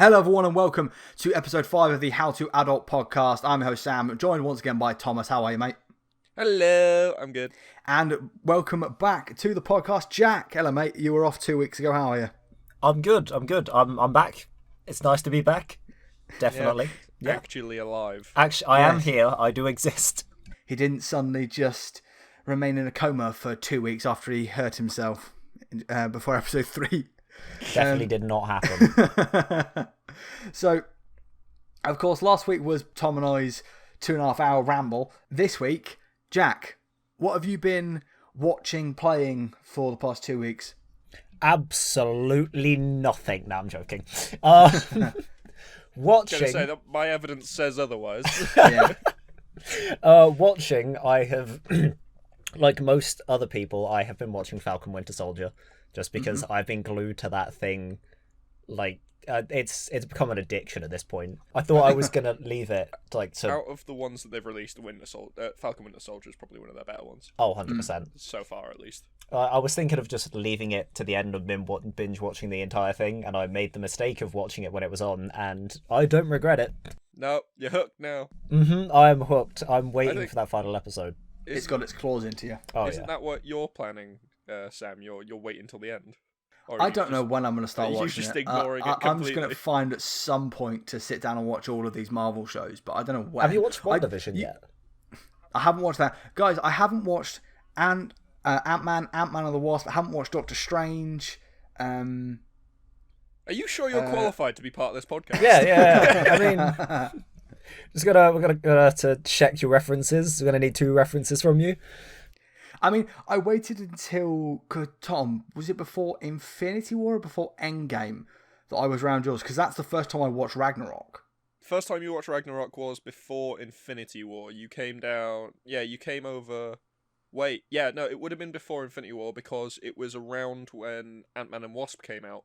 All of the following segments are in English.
Hello everyone and welcome to episode 5 of the How to Adult podcast. I'm your host Sam, joined once again by Thomas. How are you, mate? Hello, I'm good. And welcome back to the podcast, Jack. Hello, mate. You were off 2 weeks ago. How are you? I'm good. I'm back. It's nice to be back. Definitely. Yeah. Actually alive. Actually, I am here. I do exist. He didn't suddenly just remain in a coma for 2 weeks after he hurt himself before episode 3. Definitely did not happen. So, of course, last week was Tom and I's 2.5 hour ramble. This week, Jack, what have you been watching, playing for the past 2 weeks? Absolutely nothing. No, I'm joking. Watching. Gonna say that my evidence says otherwise. Yeah. Watching, I have, like most other people, I have been watching Falcon Winter Soldier, just because I've been glued to that thing. Like, it's become an addiction at this point. I thought I was gonna leave it, Out of the ones that they've released, Falcon Winter Soldier is probably one of their better ones. Oh, 100%. So far, at least. I was thinking of just leaving it to the end of binge watching the entire thing, and I made the mistake of watching it when it was on, and I don't regret it. No, you're hooked now. I am hooked. I'm waiting for that final episode. It's got its claws into you. Oh, Isn't that what you're planning, Sam? You're waiting till the end? Or I don't know when I'm going to start watching just it. ignoring it I'm just going completely? to find at some point to sit down and watch all of these Marvel shows, but I don't know when. Have you watched WandaVision yet? I haven't watched that. Guys, I haven't watched Ant-Man and the Wasp. I haven't watched Doctor Strange. Are you sure you're qualified to be part of this podcast? Yeah. I mean, we're gonna to check your references. We're gonna need 2 references from you. I mean, I waited until, Tom, was it before Infinity War or before Endgame that I was round yours? Because that's the first time I watched Ragnarok. First time you watched Ragnarok was before Infinity War. You came down... Yeah, you came over... Wait, yeah, no, it would have been before Infinity War because it was around when Ant-Man and Wasp came out.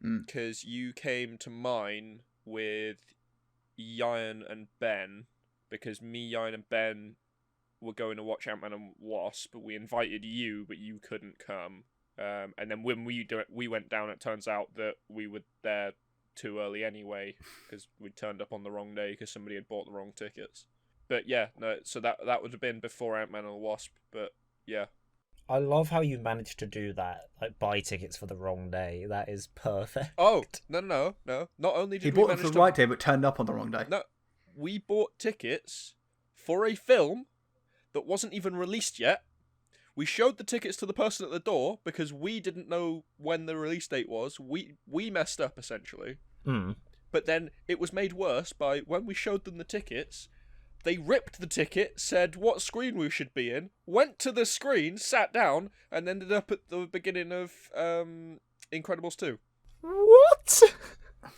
Because you came to mine with Ian and Ben, because me, Ian and Ben were going to watch Ant-Man and Wasp, but we invited you, but you couldn't come. And then when we went down, it turns out that we were there too early anyway, because we turned up on the wrong day because somebody had bought the wrong tickets. But yeah, no, so that would have been before Ant-Man and the Wasp, but yeah. I love how you managed to do that, like buy tickets for the wrong day. That is perfect. Oh, no. Not only did He bought them for the right day, but turned up on the wrong day. No, we bought tickets for a film that wasn't even released yet. We showed the tickets to the person at the door because we didn't know when the release date was. We messed up, essentially. But then it was made worse by when we showed them the tickets, they ripped the ticket, said what screen we should be in, went to the screen, sat down, and ended up at the beginning of Incredibles 2. What?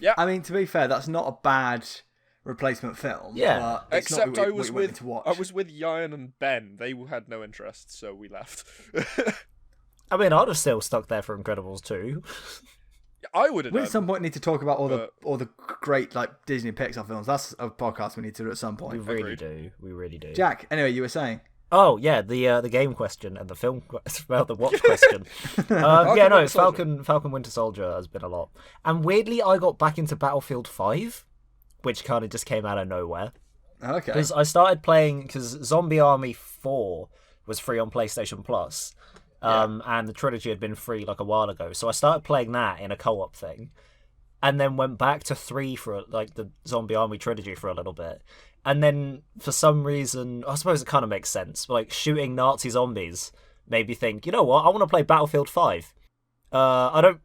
Yeah. I mean, to be fair, that's not a bad replacement film. Yeah. But it's Except not I what was we went to watch. I was with Ian and Ben. They had no interest, so we left. I mean, I'd have still stuck there for Incredibles 2. I would have. We at some point need to talk about all the great like Disney Pixar films. That's a podcast we need to do at some point. We really do. Jack, anyway, you were saying. Oh yeah, the game question and the film, well, the watch question. Falcon Winter Soldier has been a lot, and weirdly, I got back into Battlefield 5, which kind of just came out of nowhere. Okay. Because I started playing Zombie Army 4 was free on PlayStation Plus, and the trilogy had been free like a while ago, so I started playing that in a co-op thing, and then went back to 3 for like the Zombie Army trilogy for a little bit. And then, for some reason, I suppose it kind of makes sense, but like shooting Nazi zombies made me think, you know what, I want to play Battlefield 5. I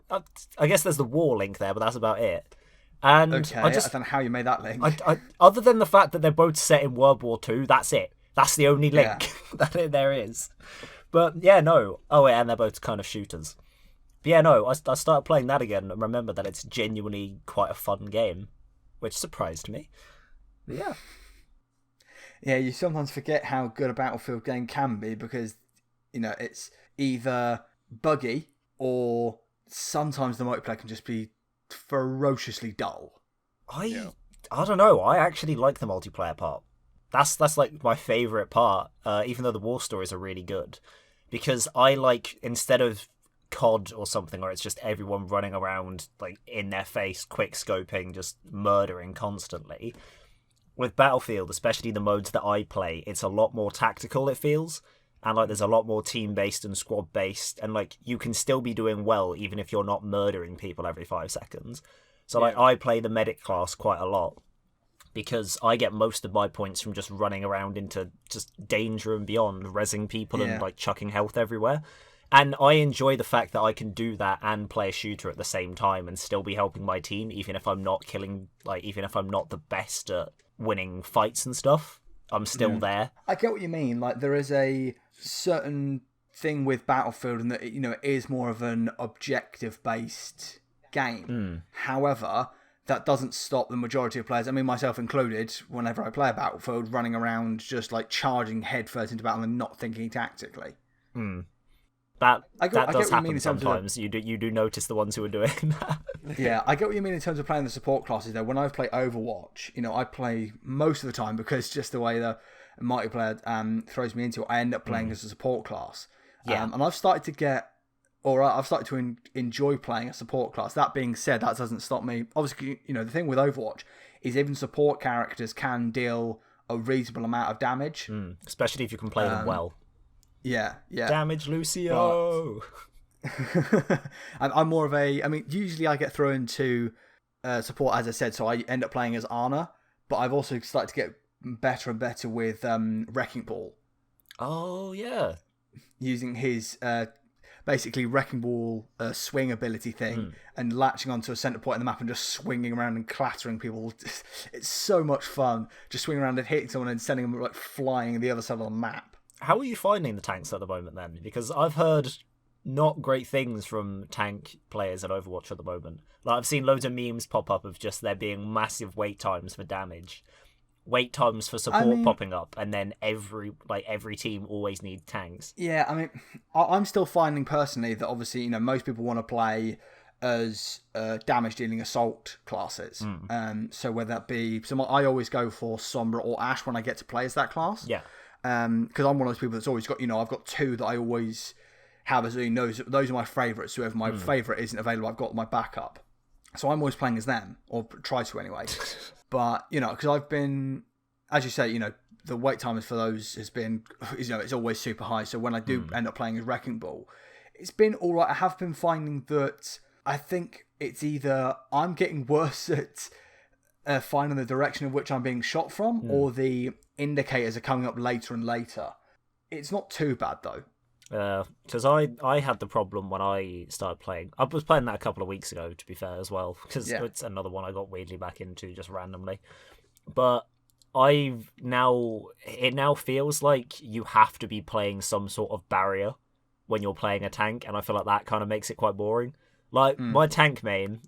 guess there's the war link there, but that's about it. And okay, I don't know how you made that link. Other than the fact that they're both set in World War II, that's it. That's the only link that there is. But yeah, no. Oh, wait, and they're both kind of shooters. But yeah, no, I started playing that again and remember that it's genuinely quite a fun game, which surprised me. But yeah. Yeah, you sometimes forget how good a Battlefield game can be because, you know, it's either buggy or sometimes the multiplayer can just be ferociously dull. I don't know. I actually like the multiplayer part. That's like my favourite part, even though the war stories are really good. Because I like, instead of COD or something, or it's just everyone running around like in their face, quick scoping, just murdering constantly. With Battlefield, especially the modes that I play, it's a lot more tactical, it feels. And like there's a lot more team-based and squad-based, and like you can still be doing well even if you're not murdering people every 5 seconds. So like I play the medic class quite a lot because I get most of my points from just running around into just danger and beyond, rezzing people and like chucking health everywhere. And I enjoy the fact that I can do that and play a shooter at the same time and still be helping my team, even if I'm not killing, like even if I'm not the best at winning fights and stuff. I'm still there. I get what you mean. Like there is a certain thing with Battlefield, and that it is more of an objective-based game. However, that doesn't stop the majority of players, I mean myself included, whenever I play a Battlefield, running around just like charging headfirst into battle and not thinking tactically. That does happen sometimes. You do notice the ones who are doing that. Yeah, I get what you mean in terms of playing the support classes though. When I play Overwatch, I play most of the time, because just the way the multiplayer throws me into it, I end up playing as a support class. And I've started to enjoy playing a support class. That being said, that doesn't stop me. Obviously, the thing with Overwatch is even support characters can deal a reasonable amount of damage. Especially if you can play them well. Yeah. Damage Lucio! I'm more of usually I get thrown to support, as I said, so I end up playing as Ana, but I've also started to get better and better with Wrecking Ball. Oh, yeah. Using his basically Wrecking Ball swing ability thing and latching onto a centre point in the map and just swinging around and clattering people. It's so much fun, just swinging around and hitting someone and sending them like flying the other side of the map. How are you finding the tanks at the moment then? Because I've heard not great things from tank players at Overwatch at the moment. Like I've seen loads of memes pop up of just there being massive wait times for damage, wait times for support popping up, and then every team always needs tanks. Yeah, I'm still finding personally that obviously most people want to play as damage dealing assault classes. So whether that be I always go for Sombra or Ash when I get to play as that class. Yeah. Because I'm one of those people that's always got, I've got 2 that I always have as those are my favourites. So if my favourite isn't available, I've got my backup. So I'm always playing as them, or try to anyway. But, because I've been, as you say, the wait time for those has been, it's always super high. So when I do end up playing as Wrecking Ball, it's been all right. I have been finding that I think it's either I'm getting worse at finding the direction of which I'm being shot from, or the indicators are coming up later and later. It's not too bad though. Because I had the problem when I started playing. I was playing that a couple of weeks ago, to be fair, as well, because it's another one I got weirdly back into just randomly. But it now feels like you have to be playing some sort of barrier when you're playing a tank, and I feel like that kind of makes it quite boring. Like my tank main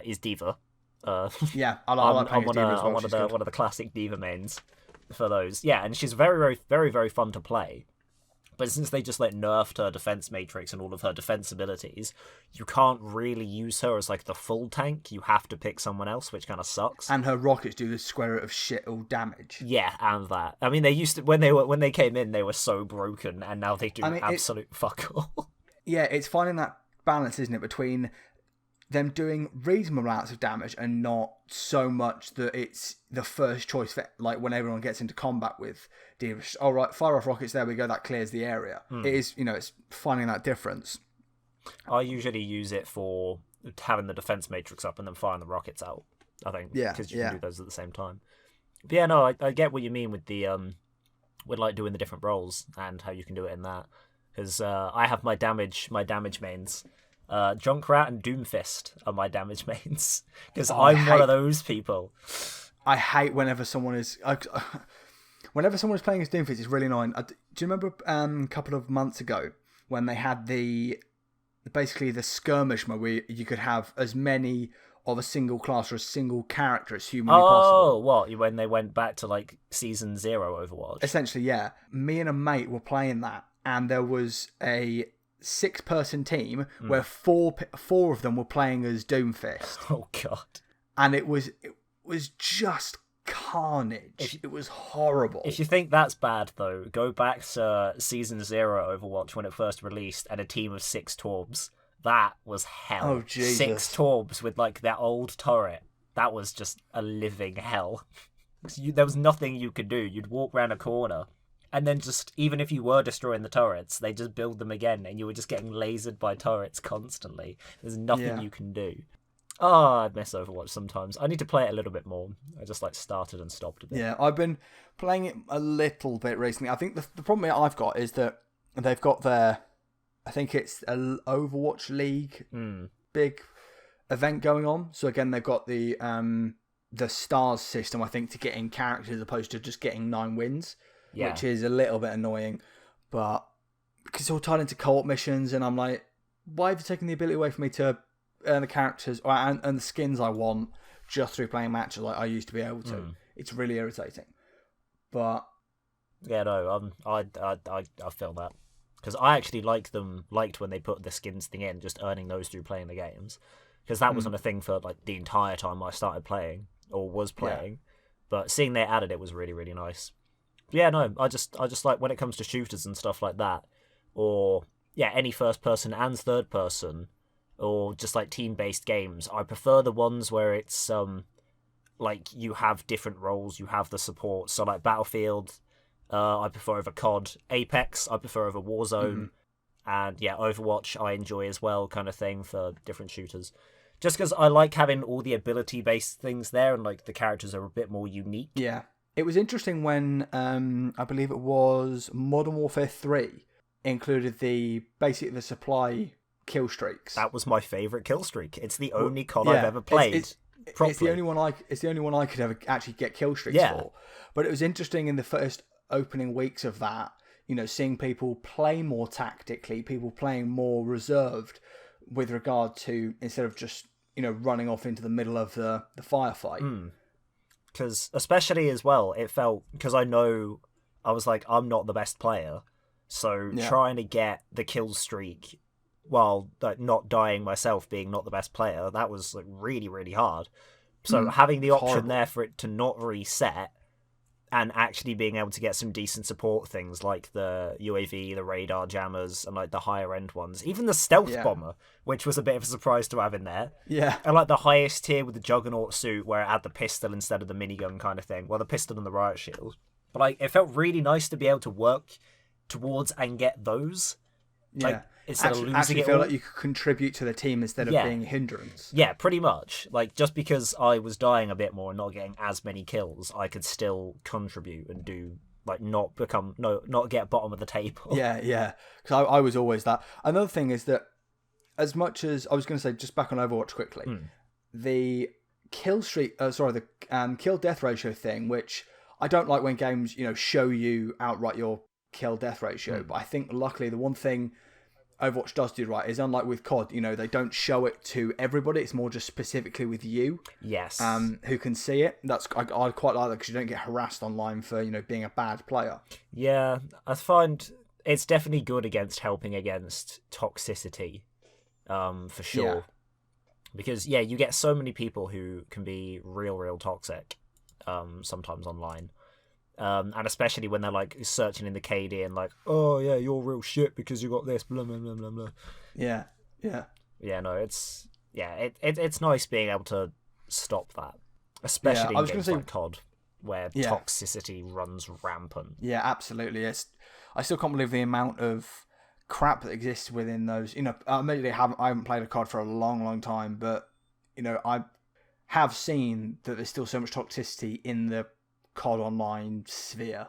is D.Va. I'm one of the classic D.Va mains for those. Yeah, and she's very, very, very, very fun to play. But since they just nerfed her defense matrix and all of her defense abilities, you can't really use her as the full tank. You have to pick someone else, which kind of sucks. And her rockets do the square root of shit all damage. Yeah, and that. I mean, they used to when they came in, they were so broken, and now they do absolute fuck all. Yeah, it's finding that balance, isn't it, between them doing reasonable amounts of damage and not so much that it's the first choice for, when everyone gets into combat with D.Va. All right, fire off rockets, there we go, that clears the area. It is, it's finding that difference. I usually use it for having the defense matrix up and then firing the rockets out, I think, because you can do those at the same time. But yeah, no, I get what you mean with the with doing the different roles and how you can do it in that, because I have my damage mains. Junkrat and Doomfist are my damage mains, because I'm one of those people. I hate whenever someone is playing as Doomfist. It's really annoying. Do you remember a couple of months ago when they had basically the skirmish mode where you could have as many of a single class or a single character as humanly possible? Oh, what? When they went back to Season 0 Overwatch? Essentially, yeah. Me and a mate were playing that, and there was a 6-person team where four of them were playing as Doomfist. Oh god! And it was just carnage. It was horrible. If you think that's bad, though, go back to Season 0 Overwatch when it first released, and a team of 6 Torbs That was hell. Oh, Jesus. 6 Torbs with like that old turret. That was just a living hell. There was nothing you could do. You'd walk around a corner, and then just, even if you were destroying the turrets, they just build them again, and you were just getting lasered by turrets constantly. There's nothing you can do. Oh, I miss Overwatch sometimes. I need to play it a little bit more. I just like started and stopped a bit. Yeah, I've been playing it a little bit recently. I think the problem I've got is that they've got their, I think it's an Overwatch League big event going on. So again, they've got the stars system, I think, to get in characters as opposed to just getting 9 wins, which is a little bit annoying. But because it's all tied into co-op missions, and I'm like, why have you taken the ability away from me to earn the characters and the skins I want just through playing matches like I used to be able to? It's really irritating. But yeah, no, I feel that, because I actually liked when they put the skins thing in, just earning those through playing the games, because that wasn't a thing for like the entire time I started playing or was playing. But seeing they added it was really, really nice. Yeah, no, I just like when it comes to shooters and stuff like that, or any first person and third person, or just like team-based games, I prefer the ones where it's like you have different roles, you have the support. So like Battlefield, I prefer over COD. Apex, I prefer over Warzone. And Overwatch I enjoy as well, kind of thing, for different shooters. Just because I like having all the ability-based things there, and like the characters are a bit more unique. Yeah. It was interesting when, I believe it was Modern Warfare 3 included basically the supply kill streaks. That was my favourite kill streak. It's the only COD I've ever played. It's the only one I could ever actually get kill streaks for. But it was interesting in the first opening weeks of that, seeing people play more tactically, people playing more reserved with regard to, instead of just, running off into the middle of the firefight. Because especially as well, it felt, because I was like, I'm not the best player, so trying to get the kill streak while like not dying myself, being not the best player, that was like really, really hard. So having the option there for it to not reset, and actually being able to get some decent support things like the UAV, the radar jammers, and like the higher end ones, even the stealth bomber, which was a bit of a surprise to have in there. Yeah. And like the highest tier with the Juggernaut suit, where it had the pistol instead of the minigun kind of thing. Well, the pistol and the riot shield. But like, it felt really nice to be able to work towards and get those. Like, instead of losing it feel all. like you could contribute to the team instead of being a hindrance. Yeah, pretty much. Like, just because I was dying a bit more and not getting as many kills, I could still contribute and do, like, not get bottom of the table. Yeah. Because I was always that. Another thing is that, as much as I was going to say, just back on Overwatch quickly, the kill streak, the kill death ratio thing, which I don't like when games, show you outright your kill death ratio. But I think luckily the one thing Overwatch does do right is, unlike with COD, they don't show it to everybody. It's more just specifically with you. Yes. Who can see it. I quite like that, because you don't get harassed online for, being a bad player. Yeah, I find it's definitely good against helping against toxicity, for sure. Yeah. Because, you get so many people who can be real toxic, sometimes online. And especially when they're like searching in the KD and like, oh yeah, you're real shit because you got this, blah blah blah blah blah. Yeah. No, it's nice being able to stop that, especially in games like COD, where toxicity runs rampant. Yeah, absolutely. I still can't believe the amount of crap that exists within those. Admittedly, I haven't played a COD for a long time, but I have seen that there's still so much toxicity in the COD online sphere.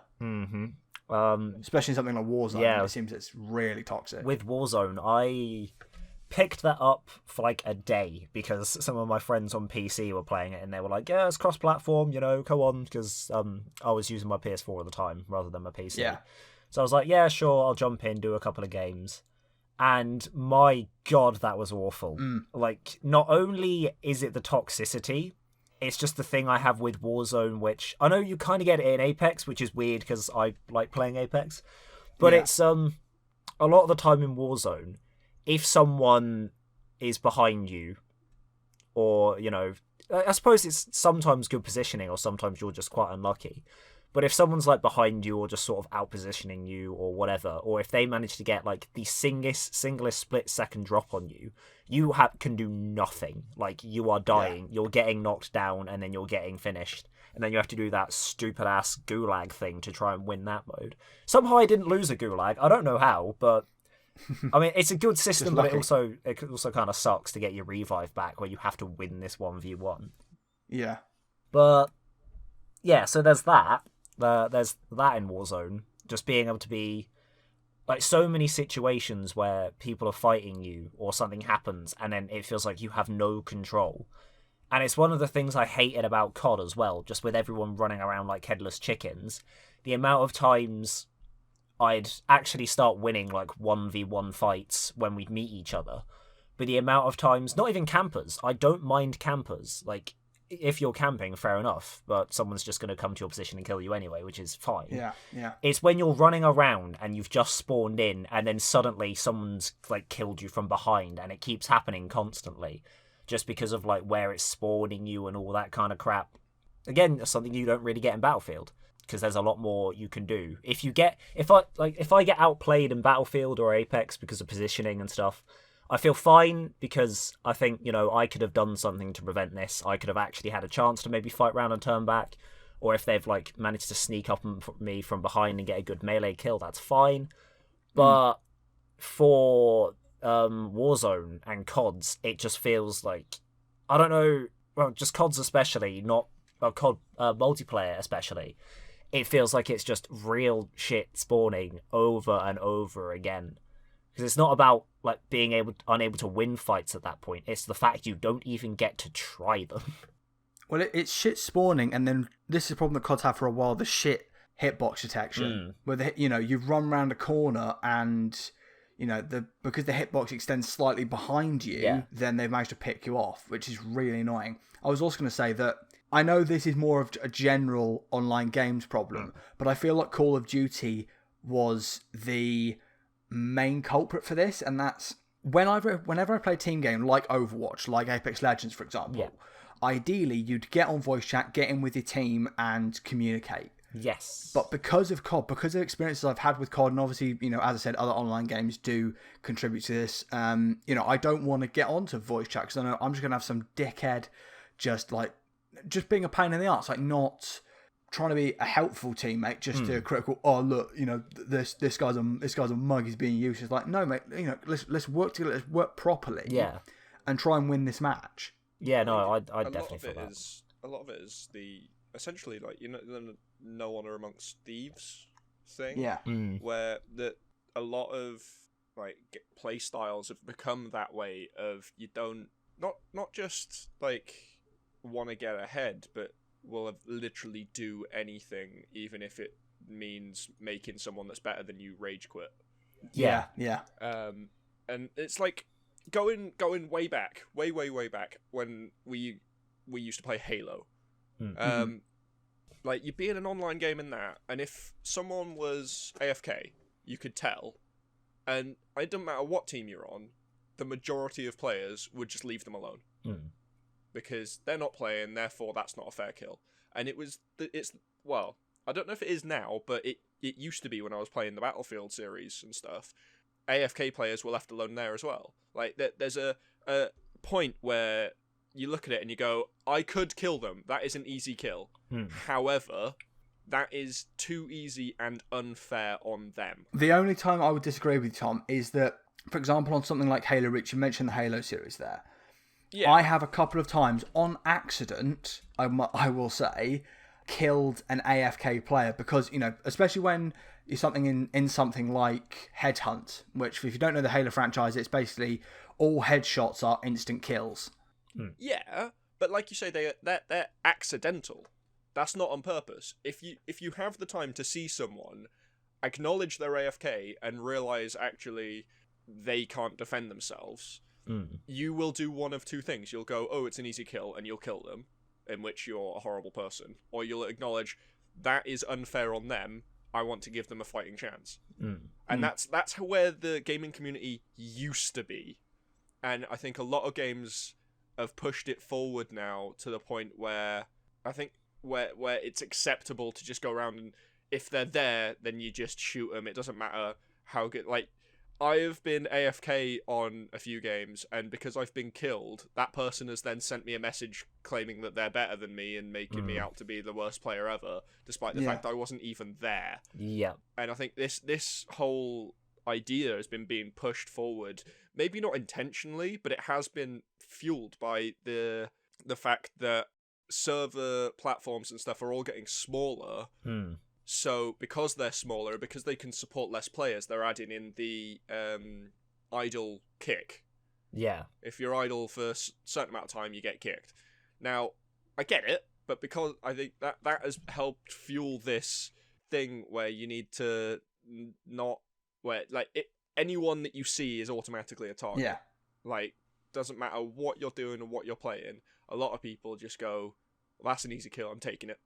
Especially in something like Warzone. It seems it's really toxic. With Warzone, I picked that up for like a day because some of my friends on PC were playing it and they were like, yeah, it's cross-platform, go on, because I was using my PS4 at the time rather than my PC. Yeah. So I was like, yeah, sure, I'll jump in, do a couple of games. And my God, that was awful. Like, not only is it the toxicity, it's just the thing I have with Warzone, which I know you kind of get it in Apex, which is weird because I like playing Apex. But it's a lot of the time in Warzone, if someone is behind you, or, I suppose it's sometimes good positioning or sometimes you're just quite unlucky. But if someone's like behind you or just sort of out-positioning you or whatever, or if they manage to get like the singlest split-second drop on you, you can do nothing. Like, you are dying, you're getting knocked down, and then you're getting finished. And then you have to do that stupid-ass gulag thing to try and win that mode. Somehow I didn't lose a gulag. I don't know how, but... I mean, it's a good system, but it also kind of sucks to get your revive back where you have to win this 1v1. Yeah. But, yeah, so there's that. There's that in Warzone. Just being able to be... Like, so many situations where people are fighting you or something happens and then it feels like you have no control. And it's one of the things I hated about COD as well, just with everyone running around like headless chickens. The amount of times I'd actually start winning like 1v1 fights when we'd meet each other. But the amount of times, not even campers, I don't mind campers. Like, if you're camping, fair enough, but someone's just going to come to your position and kill you anyway, which is fine. Yeah, yeah. It's when you're running around and you've just spawned in and then suddenly someone's like killed you from behind, and it keeps happening constantly just because of like where it's spawning you and all that kind of crap. Again, that's something you don't really get in Battlefield because there's a lot more you can do. If I get outplayed in Battlefield or Apex because of positioning and stuff, I feel fine because I think, I could have done something to prevent this. I could have actually had a chance to maybe fight round and turn back. Or if they've like managed to sneak up on me from behind and get a good melee kill, that's fine. But for Warzone and CODs, it just feels like, I don't know, well, just CODs especially, not COD multiplayer especially, it feels like it's just real shit spawning over and over again. Because it's not about like being unable to win fights at that point. It's the fact you don't even get to try them. Well, it's shit spawning, and then this is a problem that CODs have for a while: the shit hitbox detection. Where you run around a corner and because the hitbox extends slightly behind you, then they've managed to pick you off, which is really annoying. I was also going to say that I know this is more of a general online games problem, but I feel like Call of Duty was the main culprit for this, and that's whenever I play a team game like Overwatch, like Apex Legends, for example, ideally you'd get on voice chat, get in with your team, and communicate. Yes. But because of COD, because of experiences I've had with COD, and obviously, as I said, other online games do contribute to this, I don't want to get onto voice chat because I know I'm just going to have some dickhead just being a pain in the arse, like not trying to be a helpful teammate, just to critical. Oh look, this guy's a mug. He's being useless. Like, no, mate. Let's work together. Let's work properly. Yeah. And try and win this match. Yeah, no, I definitely feel that. A lot of it is essentially like the no honor amongst thieves thing. Yeah. Where a lot of like play styles have become that way. Of you don't not just like want to get ahead, but will literally do anything, even if it means making someone that's better than you rage quit. Yeah. And it's like going way back, way back when we used to play Halo. Like you'd be in an online game in that, and if someone was AFK, you could tell, and it doesn't matter what team you're on, the majority of players would just leave them alone. Because they're not playing, therefore that's not a fair kill. And I don't know if it is now, but it used to be when I was playing the Battlefield series and stuff. AFK players were left alone there as well. Like there's a point where you look at it and you go, I could kill them. That is an easy kill. However, that is too easy and unfair on them. The only time I would disagree with you, Tom, is that, for example, on something like Halo Reach, you mentioned the Halo series there. Yeah. I have a couple of times, on accident, I will say, killed an AFK player because, especially when you're something in something like Headhunt, which, if you don't know the Halo franchise, it's basically all headshots are instant kills. Yeah, but like you say, they're accidental. That's not on purpose. If you have the time to see someone, acknowledge they're AFK, and realise actually they can't defend themselves, you will do one of two things. You'll go, oh, it's an easy kill, and you'll kill them, in which you're a horrible person. Or you'll acknowledge, that is unfair on them, I want to give them a fighting chance. And that's where the gaming community used to be. And I think a lot of games have pushed it forward now to the point where I think where it's acceptable to just go around and if they're there, then you just shoot them. It doesn't matter how good. Like, I have been AFK on a few games, and because I've been killed, that person has then sent me a message claiming that they're better than me and making me out to be the worst player ever, despite the fact that I wasn't even there. Yeah. And I think this whole idea has been being pushed forward, maybe not intentionally, but it has been fueled by the fact that server platforms and stuff are all getting smaller. So because they're smaller, because they can support less players, they're adding in the idle kick. Yeah. If you're idle for a certain amount of time, you get kicked. Now, I get it, but because I think that has helped fuel this thing where you need to not... where, like, anyone that you see is automatically a target. Yeah. Like, doesn't matter what you're doing or what you're playing. A lot of people just go, well, that's an easy kill, I'm taking it.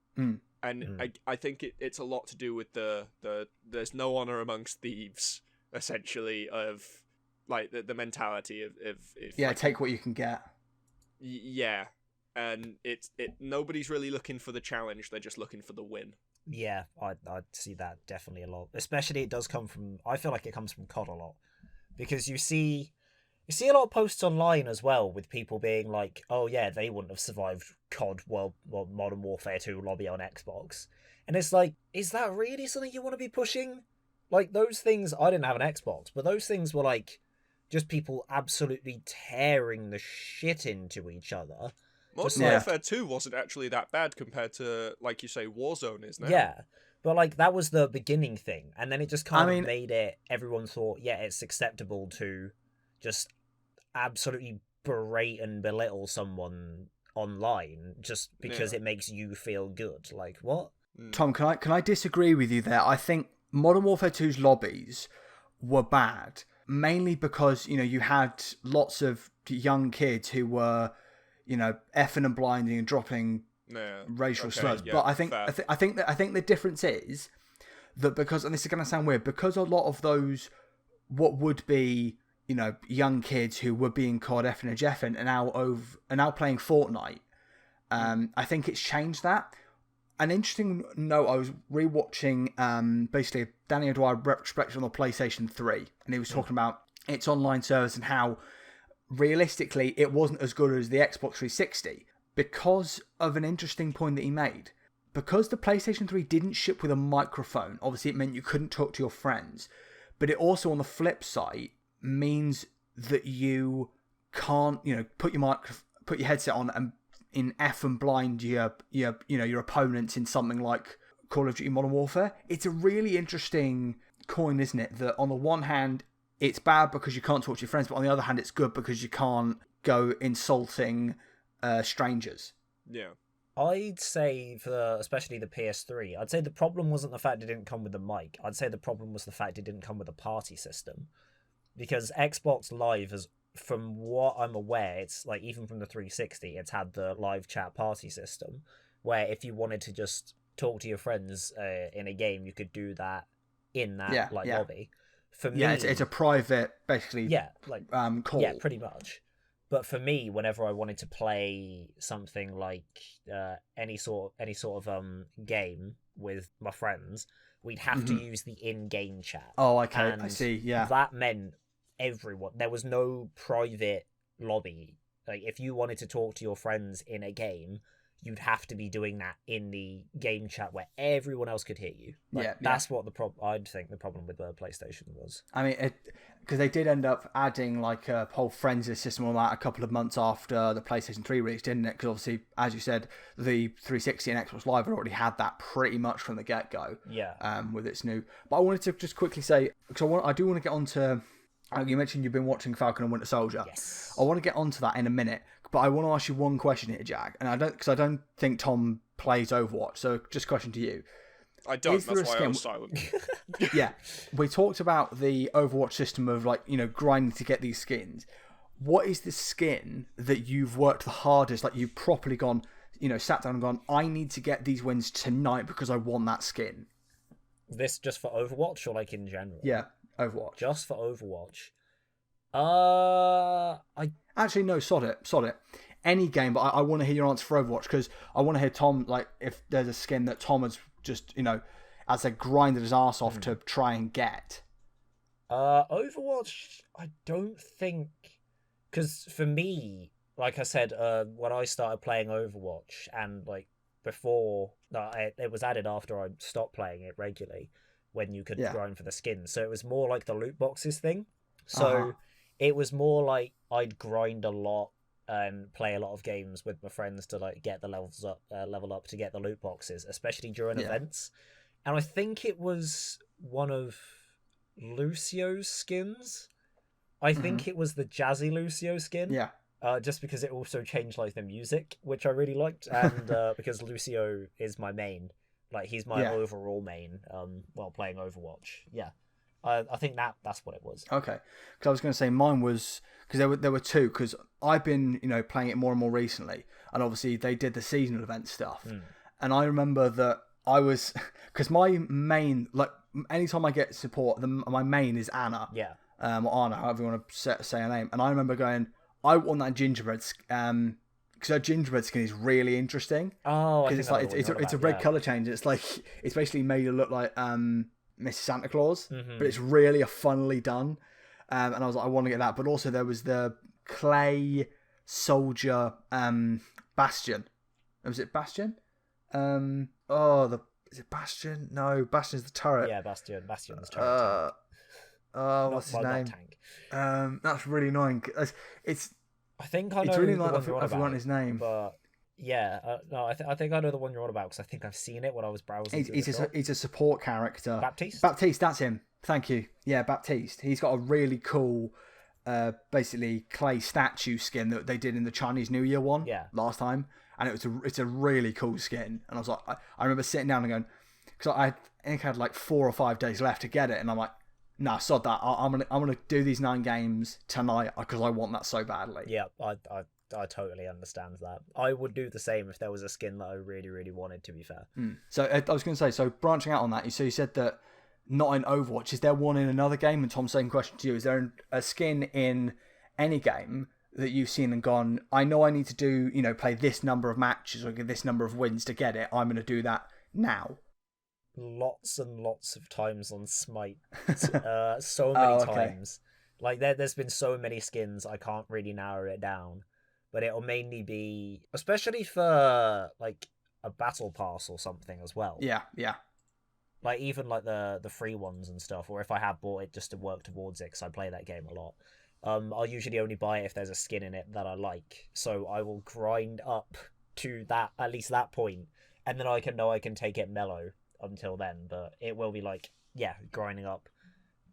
And I think it's a lot to do with the there's no honor amongst thieves, essentially, of like the mentality of yeah, like, take what you can get. Yeah, and it nobody's really looking for the challenge, they're just looking for the win. Yeah, I'd see that definitely a lot. Especially it does come from, I feel like it comes from COD a lot. Because you see a lot of posts online as well with people being like, oh yeah, they wouldn't have survived COD Modern Warfare 2 lobby on Xbox. And it's like, is that really something you want to be pushing? Like, those things, I didn't have an Xbox, but those things were like, just people absolutely tearing the shit into each other. Modern Warfare 2 wasn't actually that bad compared to, like you say, Warzone is now. Yeah, but like, that was the beginning thing. And then it just kind of made it, everyone thought, yeah, it's acceptable to just absolutely berate and belittle someone online just because it makes you feel good. Like, what? Tom, can I disagree with you there? I think Modern Warfare 2's lobbies were bad, mainly because, you know, you had lots of young kids who were, you know, effing and blinding and dropping racial slurs. Yeah, but I think the difference is that because, and this is going to sound weird, because a lot of those what would be, you know, young kids who were being called effing and jeffing are now playing Fortnite. I think it's changed that. An interesting note, I was rewatching basically Danny O'Dwyer retrospective on the PlayStation 3, and he was talking about its online service and how realistically it wasn't as good as the Xbox 360 because of an interesting point that he made. Because the PlayStation 3 didn't ship with a microphone, obviously it meant you couldn't talk to your friends, but it also, on the flip side, means that you can't, you know, put your headset on and in F and blind your opponents in something like Call of Duty Modern Warfare. It's a really interesting coin, isn't it? That on the one hand, it's bad because you can't talk to your friends, but on the other hand, it's good because you can't go insulting strangers. Yeah. I'd say especially the PS3, I'd say the problem wasn't the fact it didn't come with the mic. I'd say the problem was the fact it didn't come with a party system. Because Xbox Live has, from what I'm aware, it's like, even from the 360, it's had the live chat party system, where if you wanted to just talk to your friends in a game, you could do that in that lobby. For me, it's a private, basically, call. Yeah, pretty much. But for me, whenever I wanted to play something like any sort of game with my friends, we'd have to use the in-game chat. Oh, okay, and I see. Yeah, that meant everyone. There was no private lobby. Like, if you wanted to talk to your friends in a game, you'd have to be doing that in the game chat where everyone else could hear you. That's what I'd think the problem with the PlayStation was. I mean, because they did end up adding like a whole friends system on that a couple of months after the PlayStation 3 release, didn't it? Because obviously, as you said, the 360 and Xbox Live had already had that pretty much from the get-go. Yeah. With its new. But I wanted to just quickly say, because I do want to get onto. You mentioned you've been watching Falcon and Winter Soldier. Yes. I want to get onto that in a minute, but I want to ask you one question here, Jack. And I don't think Tom plays Overwatch, so just a question to you. I don't. That's why I was silent. Yeah, we talked about the Overwatch system of, like, you know, grinding to get these skins. What is the skin that you've worked the hardest? Like, you've properly gone, you know, sat down and gone, I need to get these wins tonight because I want that skin. This just for Overwatch or like in general? Yeah. Overwatch. Just for Overwatch. Actually, no, sod it. any game, but I want to hear your answer for Overwatch, because I want to hear Tom, like, if there's a skin that Tom has just, as I grinded his ass off to try and get. Overwatch, I don't think, because for me, like I said, when I started playing Overwatch, and like before, it was added after I stopped playing it regularly, when you could grind for the skins. So it was more like the loot boxes thing. So it was more like I'd grind a lot and play a lot of games with my friends to like get the level up to get the loot boxes, especially during events. And I think it was one of Lucio's skins. I think it was the Jazzy Lucio skin. Yeah. Just because it also changed like the music, which I really liked, and because Lucio is my main, like he's my overall main. While playing Overwatch, I think that's what it was. Okay, because I was going to say mine was, because there were two, because I've been playing it more and more recently, and obviously they did the seasonal event stuff, and I remember that I was, because my main, like anytime I get support, my main is Anna, or Anna, however you want to say her name, and I remember going, I want that gingerbread, because her gingerbread skin is really interesting. Oh, because it's like it's a red color change. It's like it's basically made her look like Mrs. Santa Claus, but it's really funnily done. And I was like, I want to get that. But also there was the clay soldier Bastion. Was it Bastion? Is it Bastion? No, Bastion's the turret. Yeah, Bastion's turret. What's his name? That's really annoying. I think I know. It's really the annoying. one you're on I forgot his name. But yeah, no, I think I know the one you're on about, because I think I've seen it when I was browsing. He's a support character. Baptiste, that's him. Thank you. Yeah, Baptiste. He's got a really cool, basically clay statue skin that they did in the Chinese New Year one last time, and it's a really cool skin. And I was like, I remember sitting down and going, because I think I had like 4 or 5 days left to get it, and I'm like, nah, sod that. I'm gonna do these 9 games tonight because I want that so badly. Yeah, I totally understand that. I would do the same if there was a skin that I really, really wanted, to be fair. So I was going to say, so branching out on that, so you said that not in Overwatch. Is there one in another game? And Tom, same question to you. Is there a skin in any game that you've seen and gone, I know I need to do, play this number of matches or get this number of wins to get it. I'm going to do that now. Lots and lots of times on Smite. So many times. Like there's been so many skins, I can't really narrow it down. But it'll mainly be, especially for like a battle pass or something as well. Yeah. Like even like the free ones and stuff, or if I have bought it just to work towards it, because I play that game a lot. I'll usually only buy it if there's a skin in it that I like. So I will grind up to that, at least that point, and then I can take it mellow until then. But it will be like, grinding up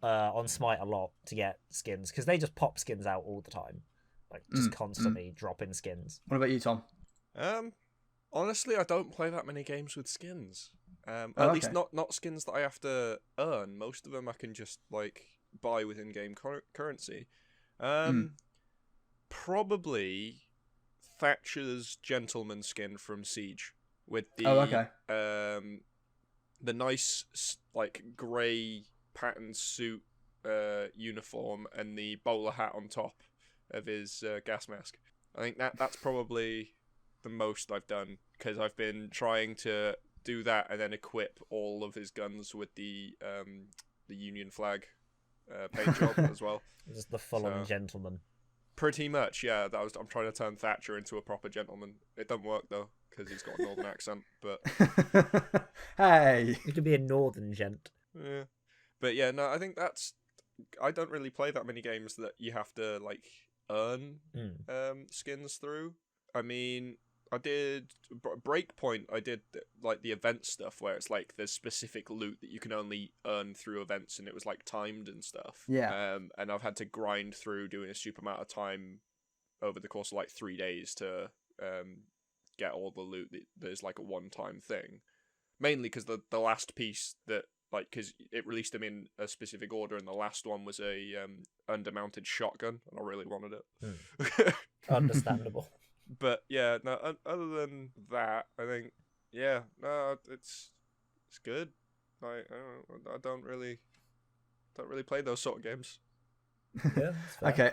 on Smite a lot to get skins, because they just pop skins out all the time. Like, just constantly dropping skins. What about you, Tom? Honestly, I don't play that many games with skins. At least not skins that I have to earn. Most of them I can just, like, buy with in-game currency. Probably Thatcher's Gentleman skin from Siege. With the, the nice, like, grey patterned suit uniform and the bowler hat on top of his gas mask. I think that's probably the most I've done, because I've been trying to do that and then equip all of his guns with the Union flag paint job as well. Just the full-on gentleman. Pretty much, yeah. I'm trying to turn Thatcher into a proper gentleman. It doesn't work though, because he's got a northern accent. But hey, he could be a northern gent. Yeah, but yeah, no, I think I don't really play that many games that you have to like earn skins through. I mean, I did Breakpoint. I did like the event stuff where it's like there's specific loot that you can only earn through events, and it was like timed and stuff. Yeah. And I've had to grind through doing a super amount of time over the course of like 3 days to get all the loot that is like a one-time thing. Mainly because the last piece that, like, because it released them in a specific order, and the last one was a undermounted shotgun, and I really wanted it. Understandable. But yeah, no. Other than that, I think it's good. I don't really play those sort of games. Yeah. Okay.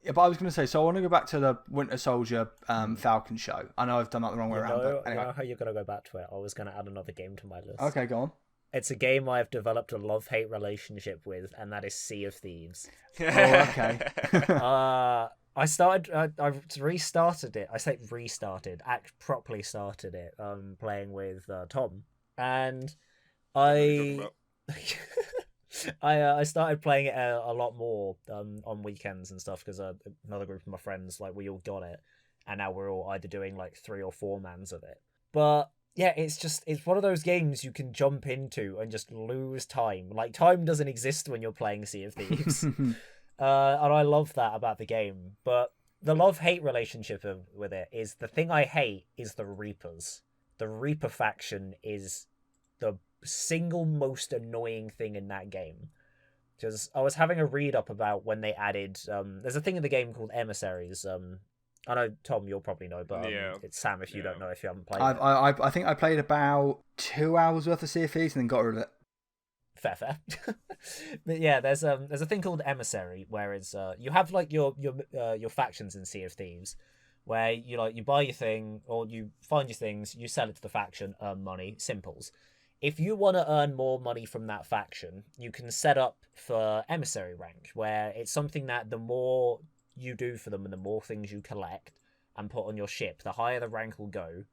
Yeah, but I was going to say, so I want to go back to the Winter Soldier Falcon show. I know I've done that the wrong way around. But anyway. I know how you're going to go back to it. I was going to add another game to my list. Okay, go on. It's a game I've developed a love-hate relationship with, and that is Sea of Thieves. Oh, okay. I restarted it. I say restarted. Properly started it. Playing with Tom, and I started playing it a lot more on weekends and stuff because another group of my friends, like, we all got it, and now we're all either doing like 3 or 4 mans of it. But yeah, it's one of those games you can jump into and just lose time. Like, time doesn't exist when you're playing Sea of Thieves. And I love that about the game. But the love-hate relationship with it is, the thing I hate is the Reapers. The Reaper faction is the single most annoying thing in that game. Because I was having a read-up about when they added... there's a thing in the game called emissaries. I know, Tom, you'll probably know, but it's Sam if you don't know, if you haven't played it. I think I played about 2 hours worth of Sea of Thieves and then got rid of it. Fair. But yeah, there's a thing called emissary, where it's you have like your factions in Sea of Thieves, where you buy your thing or you find your things, you sell it to the faction, earn money, simples. If you want to earn more money from that faction, you can set up for emissary rank, where it's something that the more you do for them and the more things you collect and put on your ship, the higher the rank will go,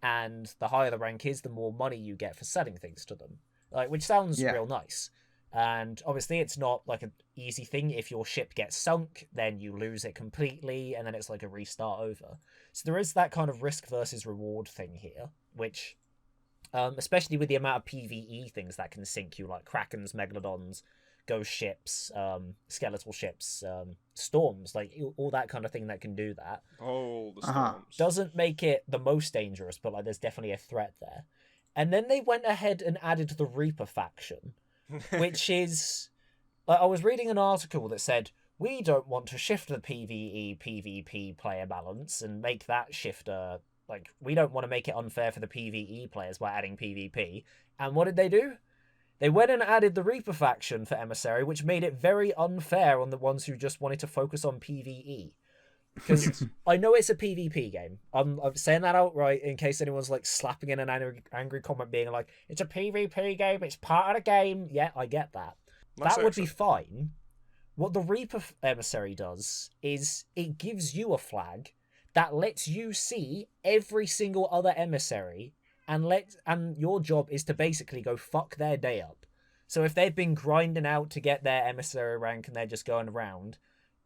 and the higher the rank is, the more money you get for selling things to them. Like, which sounds real nice. And obviously it's not like an easy thing. If your ship gets sunk, then you lose it completely, and then it's like a restart over. So there is that kind of risk versus reward thing here, which, especially with the amount of PvE things that can sink you, like Krakens, Megalodons, ghost ships, skeletal ships, storms, like all that kind of thing that can do that. Oh, the storms. Doesn't make it the most dangerous, but like there's definitely a threat there. And then they went ahead and added the Reaper faction, which is... I was reading an article that said, we don't want to shift the PvE, PvP player balance and make that shifter... Like, we don't want to make it unfair for the PvE players by adding PvP. And what did they do? They went and added the Reaper faction for Emissary, which made it very unfair on the ones who just wanted to focus on PvE. Because I know it's a PvP game. I'm saying that outright in case anyone's like slapping in an angry comment being like, it's a PvP game, it's part of the game. Yeah, I get that. That would be fine. What the Reaper Emissary does is it gives you a flag that lets you see every single other emissary, and your job is to basically go fuck their day up. So if they've been grinding out to get their emissary rank and they're just going around,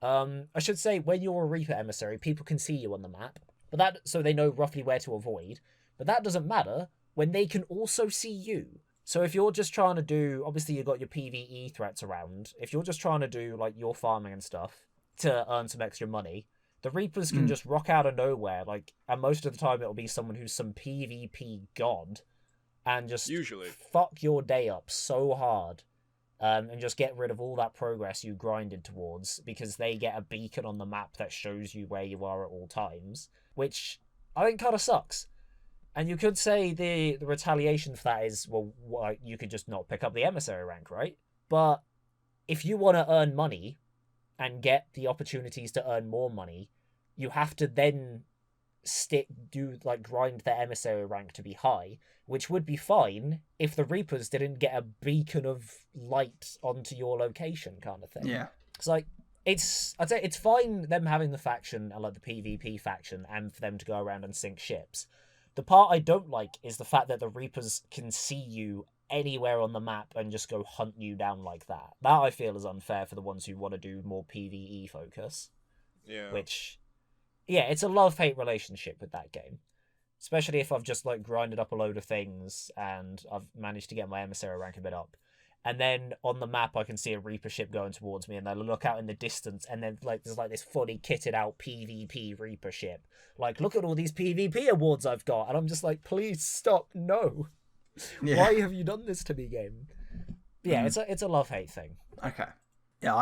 I should say, when you're a Reaper emissary, people can see you on the map, so they know roughly where to avoid. But that doesn't matter when they can also see you. So if you're just trying to do, obviously you've got your PvE threats around. If you're just trying to do like your farming and stuff to earn some extra money, the Reapers can just rock out of nowhere, like, and most of the time it'll be someone who's some PvP god, and just usually fuck your day up so hard, and just get rid of all that progress you grinded towards, because they get a beacon on the map that shows you where you are at all times, which I think kind of sucks. And you could say the retaliation for that is, well, you could just not pick up the emissary rank, right? But if you want to earn money and get the opportunities to earn more money, you have to then grind their emissary rank to be high, which would be fine if the Reapers didn't get a beacon of light onto your location, kind of thing. Yeah. It's like, I'd say it's fine them having the faction, like the PvP faction, and for them to go around and sink ships. The part I don't like is the fact that the Reapers can see you anywhere on the map and just go hunt you down like that. That I feel is unfair for the ones who want to do more PvE focus. Yeah. Which, yeah, it's a love-hate relationship with that game. Especially if I've just like grinded up a load of things and I've managed to get my emissary rank a bit up. And then on the map I can see a Reaper ship going towards me, and I look out in the distance and then like there's like this fully kitted out PvP Reaper ship. Like, look at all these PvP awards I've got, and I'm just like, please stop, no. Yeah. Why have you done this to me, game? Yeah, it's a love-hate thing. Okay. Yeah,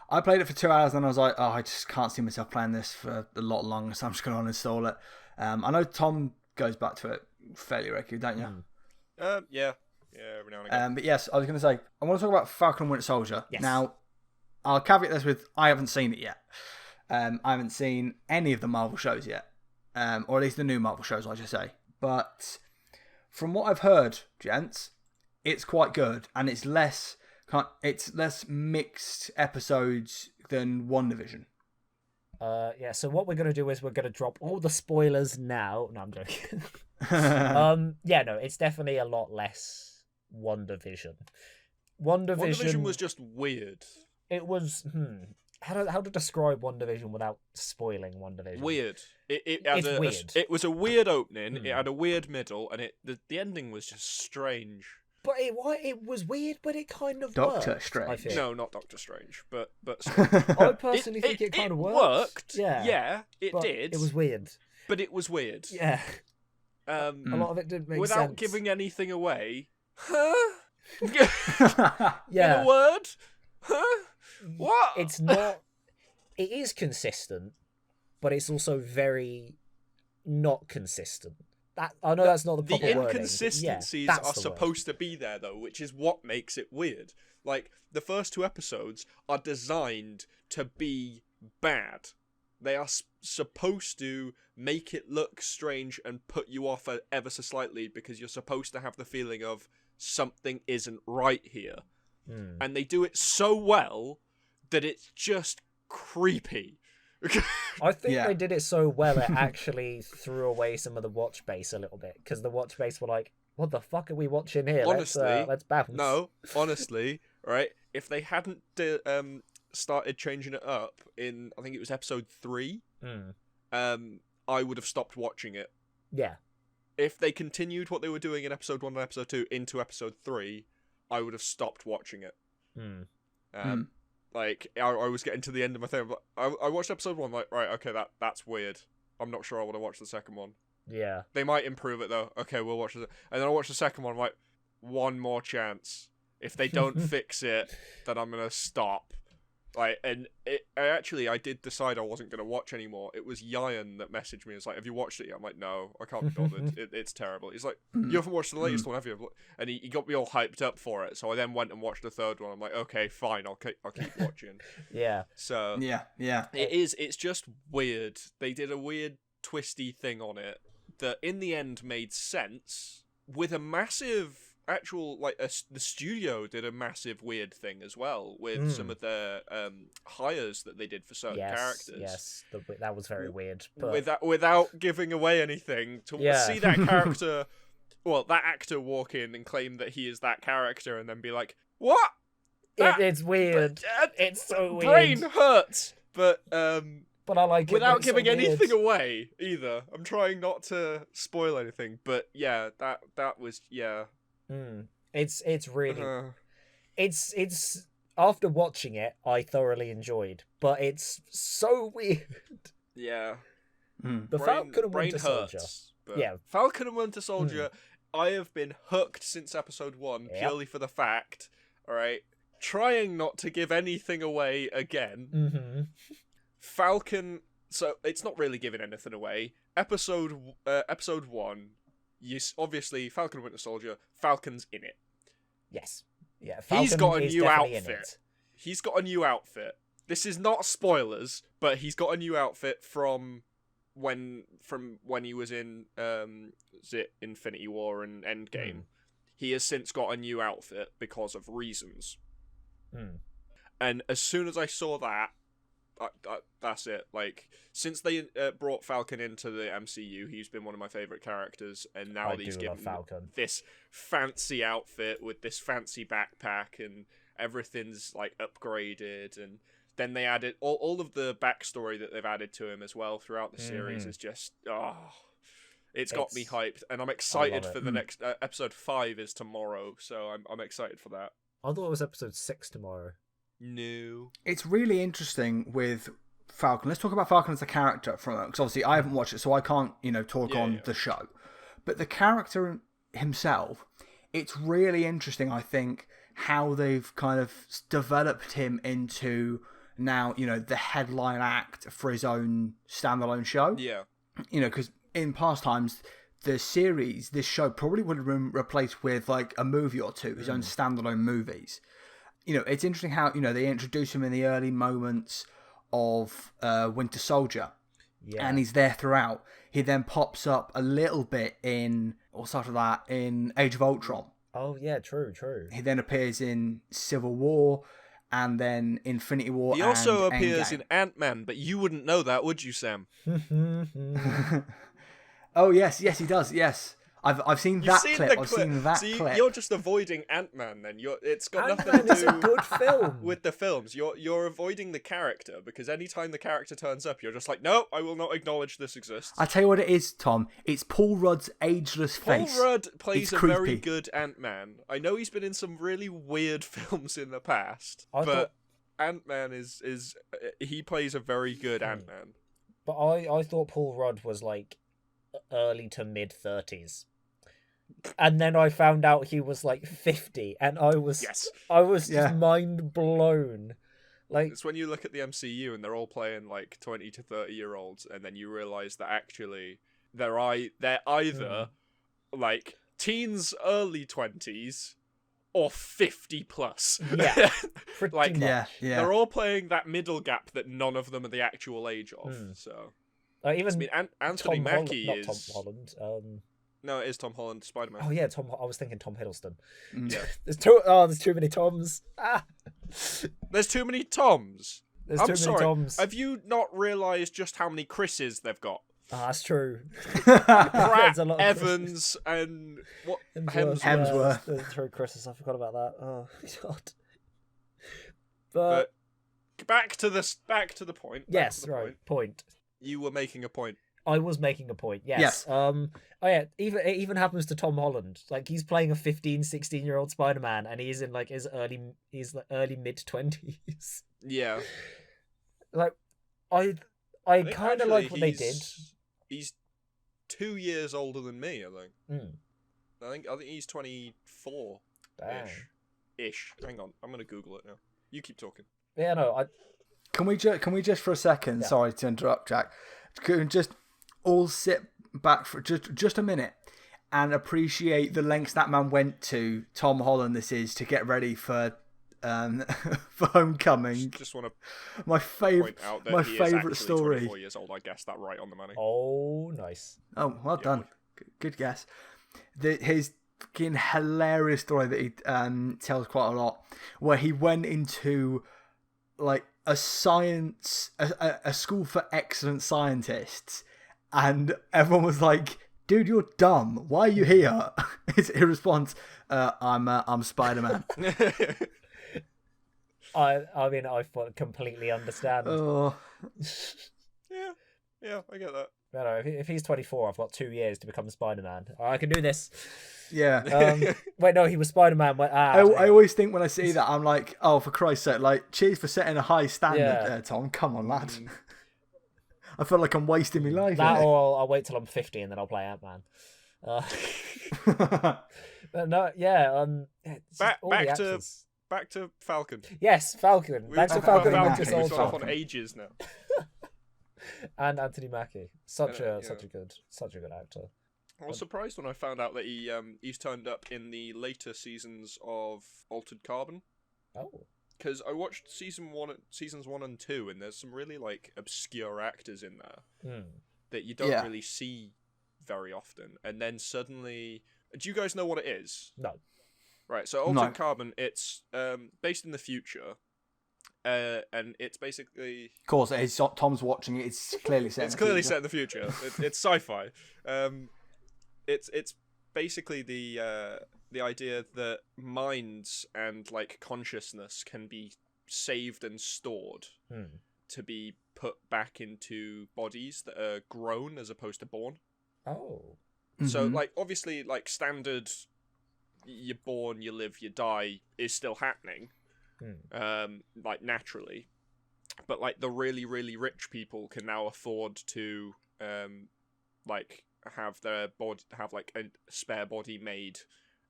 I played it for 2 hours and I was like, oh, I just can't see myself playing this for a lot longer, so I'm just going to uninstall it. I know Tom goes back to it fairly regularly, don't you? Yeah. Yeah, every now and again. But yes, I was going to say, I want to talk about Falcon and Winter Soldier. Yes. Now, I'll caveat this with I haven't seen it yet. I haven't seen any of the Marvel shows yet, or at least the new Marvel shows, I should say. But from what I've heard, gents, it's quite good, and it's less mixed episodes than WandaVision. Yeah, so what we're going to do is we're going to drop all the spoilers now. No, I'm joking. Yeah, no, it's definitely a lot less WandaVision. WandaVision was just weird. It was, how to describe WandaVision without spoiling WandaVision? Weird. It's weird. It was a weird opening, it had a weird middle, and the ending was just strange. But it was weird, but it kind of Doctor worked, Strange. I think. No, not Doctor Strange, but I personally think it kind of worked. Yeah, it but did. It was weird. But it was weird. Yeah. A lot of it didn't make without sense. giving anything away. Yeah. In a word? Huh? What? It's not... It is consistent, but it's also very not consistent. I know that's not the proper wording. The inconsistencies are supposed to be there, though, which is what makes it weird. Like, the first 2 episodes are designed to be bad. They are supposed to make it look strange and put you off ever so slightly because you're supposed to have the feeling of something isn't right here. And they do it so well that it's just creepy. I think they did it so well it actually threw away some of the watch base a little bit, because the watch base were like, what the fuck are we watching here? Honestly, let's bounce. No, honestly, right? If they hadn't started changing it up in, I think it was episode 3, I would have stopped watching it. Yeah. If they continued what they were doing in episode 1 and episode 2 into episode 3, I would have stopped watching it. Like, I was getting to the end of my thing. I watched episode 1, like, right, okay, that's weird. I'm not sure I want to watch the second one. Yeah. They might improve it, though. Okay, we'll watch it. And then I watched the second one, like, one more chance. If they don't fix it, then I'm going to stop. Like, and I did decide I wasn't going to watch anymore. It was Yayan that messaged me. It's like, have you watched it yet? I'm like, no, I can't be bothered. It's terrible. He's like, you haven't watched the latest one, have you? And he got me all hyped up for it. So I then went and watched the third one. I'm like, okay, fine, I'll keep watching. Yeah. So yeah. It's just weird. They did a weird, twisty thing on it that in the end made sense with a massive... the studio did a massive weird thing as well with some of the hires that they did for certain characters. Yes, that was very weird. But... Without giving away anything, to see that character, that actor walk in and claim that he is that character and then be like, what? It's weird. It's so weird. Brain hurts. But I like it. Without giving anything away either. I'm trying not to spoil anything, but yeah, that was It's really it's after watching it I thoroughly enjoyed, but it's so weird. Yeah. The Falcon and Winter Soldier. Falcon and Winter Soldier, I have been hooked since episode 1 purely for the fact, alright, trying not to give anything away again. Falcon, so it's not really giving anything away. Episode 1, obviously, Falcon and Winter Soldier, Falcon's in it. Yes. Yeah, Falcon he's got a is new definitely outfit. He's got a new outfit. This is not spoilers, but he's got a new outfit from when he was in Infinity War and Endgame. He has since got a new outfit because of reasons. And as soon as I saw that, that's it. Like, since they brought Falcon into the MCU, he's been one of my favorite characters, and now he's given this fancy outfit with this fancy backpack, and everything's like upgraded. And then they added all of the backstory that they've added to him as well throughout the series is just it's got me hyped, and I'm excited for the next episode 5 is tomorrow, so I'm excited for that. I thought it was episode 6 tomorrow. No. It's really interesting with Falcon. Let's talk about Falcon as a character because obviously I haven't watched it, so I can't, talk on the show. But the character himself, it's really interesting, I think, how they've kind of developed him into now, the headline act for his own standalone show. Yeah. Because in past times, this show probably would have been replaced with like a movie or two, his own standalone movies. it's interesting how they introduce him in the early moments of Winter Soldier, and he's there throughout. He then pops up a little bit in, or sort of that, in Age of Ultron. Oh yeah, true. He then appears in Civil War, and then Infinity War. He also and appears Endgame. in Ant-Man, but you wouldn't know that, would you, Sam? Oh yes, he does. Yes, I've seen that clip. I've seen that clip. You're just avoiding Ant-Man. Then it's got nothing Ant-Man to is a do good film. with the films. You're avoiding the character, because anytime the character turns up, you're just like, no, I will not acknowledge this exists. I tell you what it is, Tom. It's Paul Rudd's ageless face. Paul Rudd plays It's a very creepy. good Ant-Man. I know he's been in some really weird films in the past, I but thought- Ant-Man he plays a very good Ant-Man. But I thought Paul Rudd was like early to mid 30s. And then I found out he was like 50, and I was Yes. just mind blown. Like, It's when you look at the MCU and they're all playing like 20 to 30-year-olds, and then you realise that actually they're either like teens, early 20s, or 50 plus. Yeah, pretty like much. Yeah. they're all playing that middle gap that none of them are the actual age of. So Even I mean, Anthony Tom Mackie Holland, is not Tom Holland. no, it is Tom Holland, Spider-Man. Oh yeah, I was thinking Tom Hiddleston. Yeah. There's too many Toms. There's too many Toms. There's I'm too sorry. many Toms. Have you not realised just how many Chris's they've got? That's true. Pratt, There's a lot of Evans, and what Hemsworth. Yeah, through Christmas, I forgot about that. Oh god. But back to the point. Yes, right. Point. You were making a point. I was making a point. Yes. Yes. Oh yeah. It even happens to Tom Holland. Like, he's playing a 15, 16-year-old Spider-Man, and he's in like his early mid 20s. Yeah. Like, I think kind of actually like what they did. He's 2 years older than me, I think. I think he's 24 Dang. ish. Hang on, I'm gonna Google it now. You keep talking. Yeah, no. Can we just for a second? Yeah. Sorry to interrupt, Jack. Can we just all sit back for just a minute and appreciate the lengths that man went to, Tom Holland, this is, to get ready for for Homecoming. Just want to My favorite, point out that my he is favorite actually story. 24 years old. I guessed that right on the money. Oh, nice. Oh, well done. Good guess. His fucking hilarious story that he tells quite a lot, where he went into like a school for excellent scientists, and everyone was like, "Dude, you're dumb. Why are you here?" His response, "I'm Spider-Man." I mean, I completely understand. Oh, Yeah, I get that. I don't know, if he's 24, I've got 2 years to become Spider-Man. I can do this. yeah. Wait, no, he was Spider-Man. I always think when I see that, I'm like, oh, for Christ's sake, like, cheers for setting a high standard there, Tom. Come on, lad. I feel like I'm wasting my life. That, innit? or I'll wait till I'm 50 and then I'll play Ant-Man. But no, yeah. It's just all the actors. Back to Falcon. Yes, Falcon. Back to talked Falcon about and Winter Falcon. We've Soldier. gone off on ages now. And Anthony Mackie. Such a Yeah. good actor. I was surprised when I found out that he's turned up in the later seasons of Altered Carbon. Oh. Because I watched seasons 1 and 2, and there's some really like obscure actors in there that you don't really see very often. And then suddenly, do you guys know what it is? No. Right. So Altered Carbon, it's based in the future, and it's basically Of course, it is. Tom's watching it. It's clearly set. it's clearly set in the future. It's sci-fi. It's basically the idea that minds and like consciousness can be saved and stored to be put back into bodies that are grown as opposed to born. Oh. So like obviously like standard, you're born, you live, you die is still happening, like naturally, but like the really really rich people can now afford to like have like a spare body made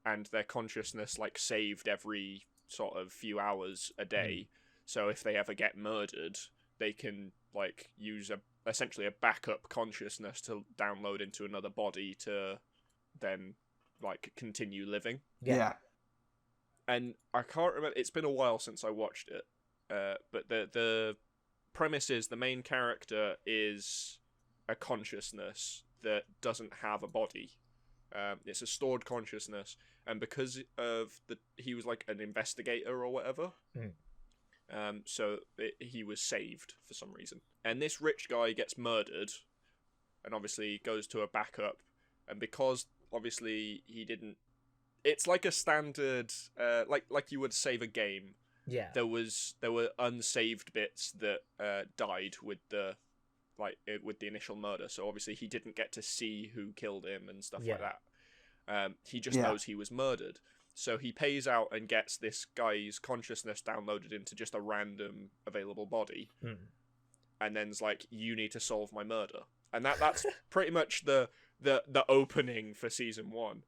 and their consciousness like saved every sort of few hours a day. So if they ever get murdered, they can like use essentially a backup consciousness to download into another body to then like continue living. Yeah. and I can't remember. It's been a while since I watched it. But the premise is the main character is a consciousness that doesn't have a body. It's a stored consciousness, and because of he was like an investigator or whatever. So he was saved for some reason. And this rich guy gets murdered, and obviously goes to a backup. And because obviously he didn't, it's like a standard, like you would save a game. Yeah. There were unsaved bits that died with the initial murder. So obviously he didn't get to see who killed him and stuff like that. He just knows he was murdered. So he pays out and gets this guy's consciousness downloaded into just a random available body. And then's like, you need to solve my murder. And that's pretty much the opening for season 1.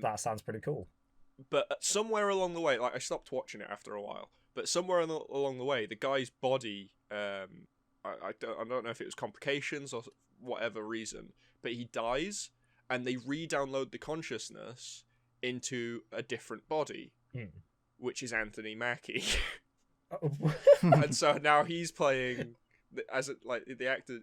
That sounds pretty cool. But somewhere along the way, like I stopped watching it after a while, but somewhere along the way, the guy's body, I don't know if it was complications or whatever reason, but he dies and they re-download the consciousness into a different body, which is Anthony Mackie. And so now he's playing as the actor.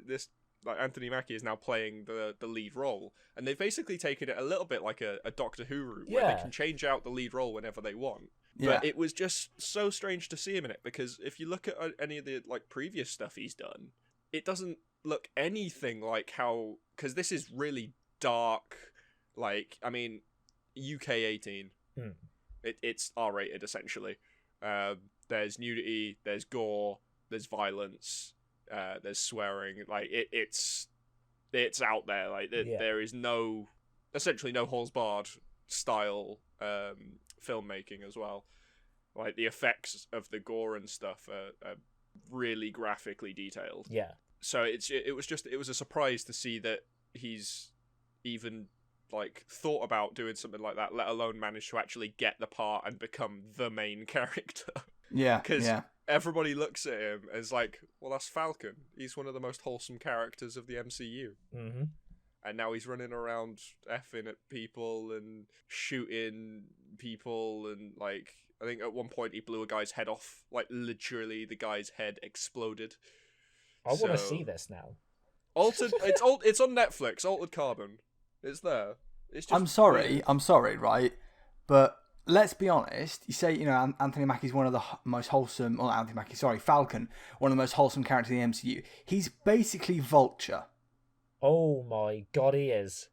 Anthony Mackie is now playing the lead role, and they've basically taken it a little bit like a Doctor Who route, where they can change out the lead role whenever they want. But it was just so strange to see him in it, because if you look at any of the previous stuff he's done, it doesn't look anything like how, because this is really dark. I mean, UK 18. It's R-rated essentially. There's nudity, there's gore, there's violence. There's swearing, it's out there. There is essentially no holes barred style filmmaking as well. The effects of the gore and stuff are really graphically detailed. Yeah. So it was a surprise to see that he's even thought about doing something like that, let alone managed to actually get the part and become the main character. Yeah. Because everybody looks at him as well, that's Falcon. He's one of the most wholesome characters of the MCU. Mm-hmm. And now he's running around effing at people and shooting people, and I think at one point he blew a guy's head off. Literally, the guy's head exploded. I want to see this now. It's on Netflix. Altered Carbon. It's there. It's just I'm sorry, right? But let's be honest. You say, Anthony Mackie's one of the most wholesome... Well, Anthony Mackie, sorry, Falcon, one of the most wholesome characters in the MCU. He's basically Vulture. Oh my god, he is.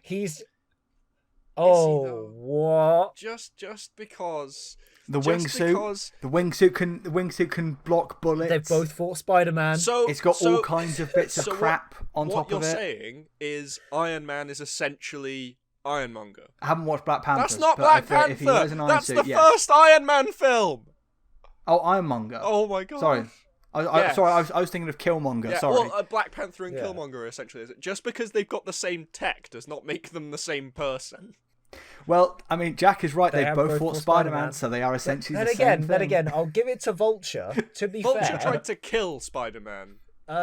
He's... what? Just because... The wingsuit can block bullets. They've both fought Spider-Man. So it's got all kinds of bits of crap on top of it. What you're saying is Iron Man is essentially Ironmonger. I haven't watched Black Panther. That's not Black Panther. If he wears an iron That's suit, the first Iron Man film. Oh, Ironmonger. Oh my god. Sorry. I was thinking of Killmonger. Yeah, sorry. Well, Black Panther and Killmonger essentially is it. Just because they've got the same tech does not make them the same person. Well, I mean, Jack is right. They've both fought Spider-Man, so they are essentially the same thing. Then again, I'll give it to Vulture. To be fair, Vulture tried to kill Spider-Man.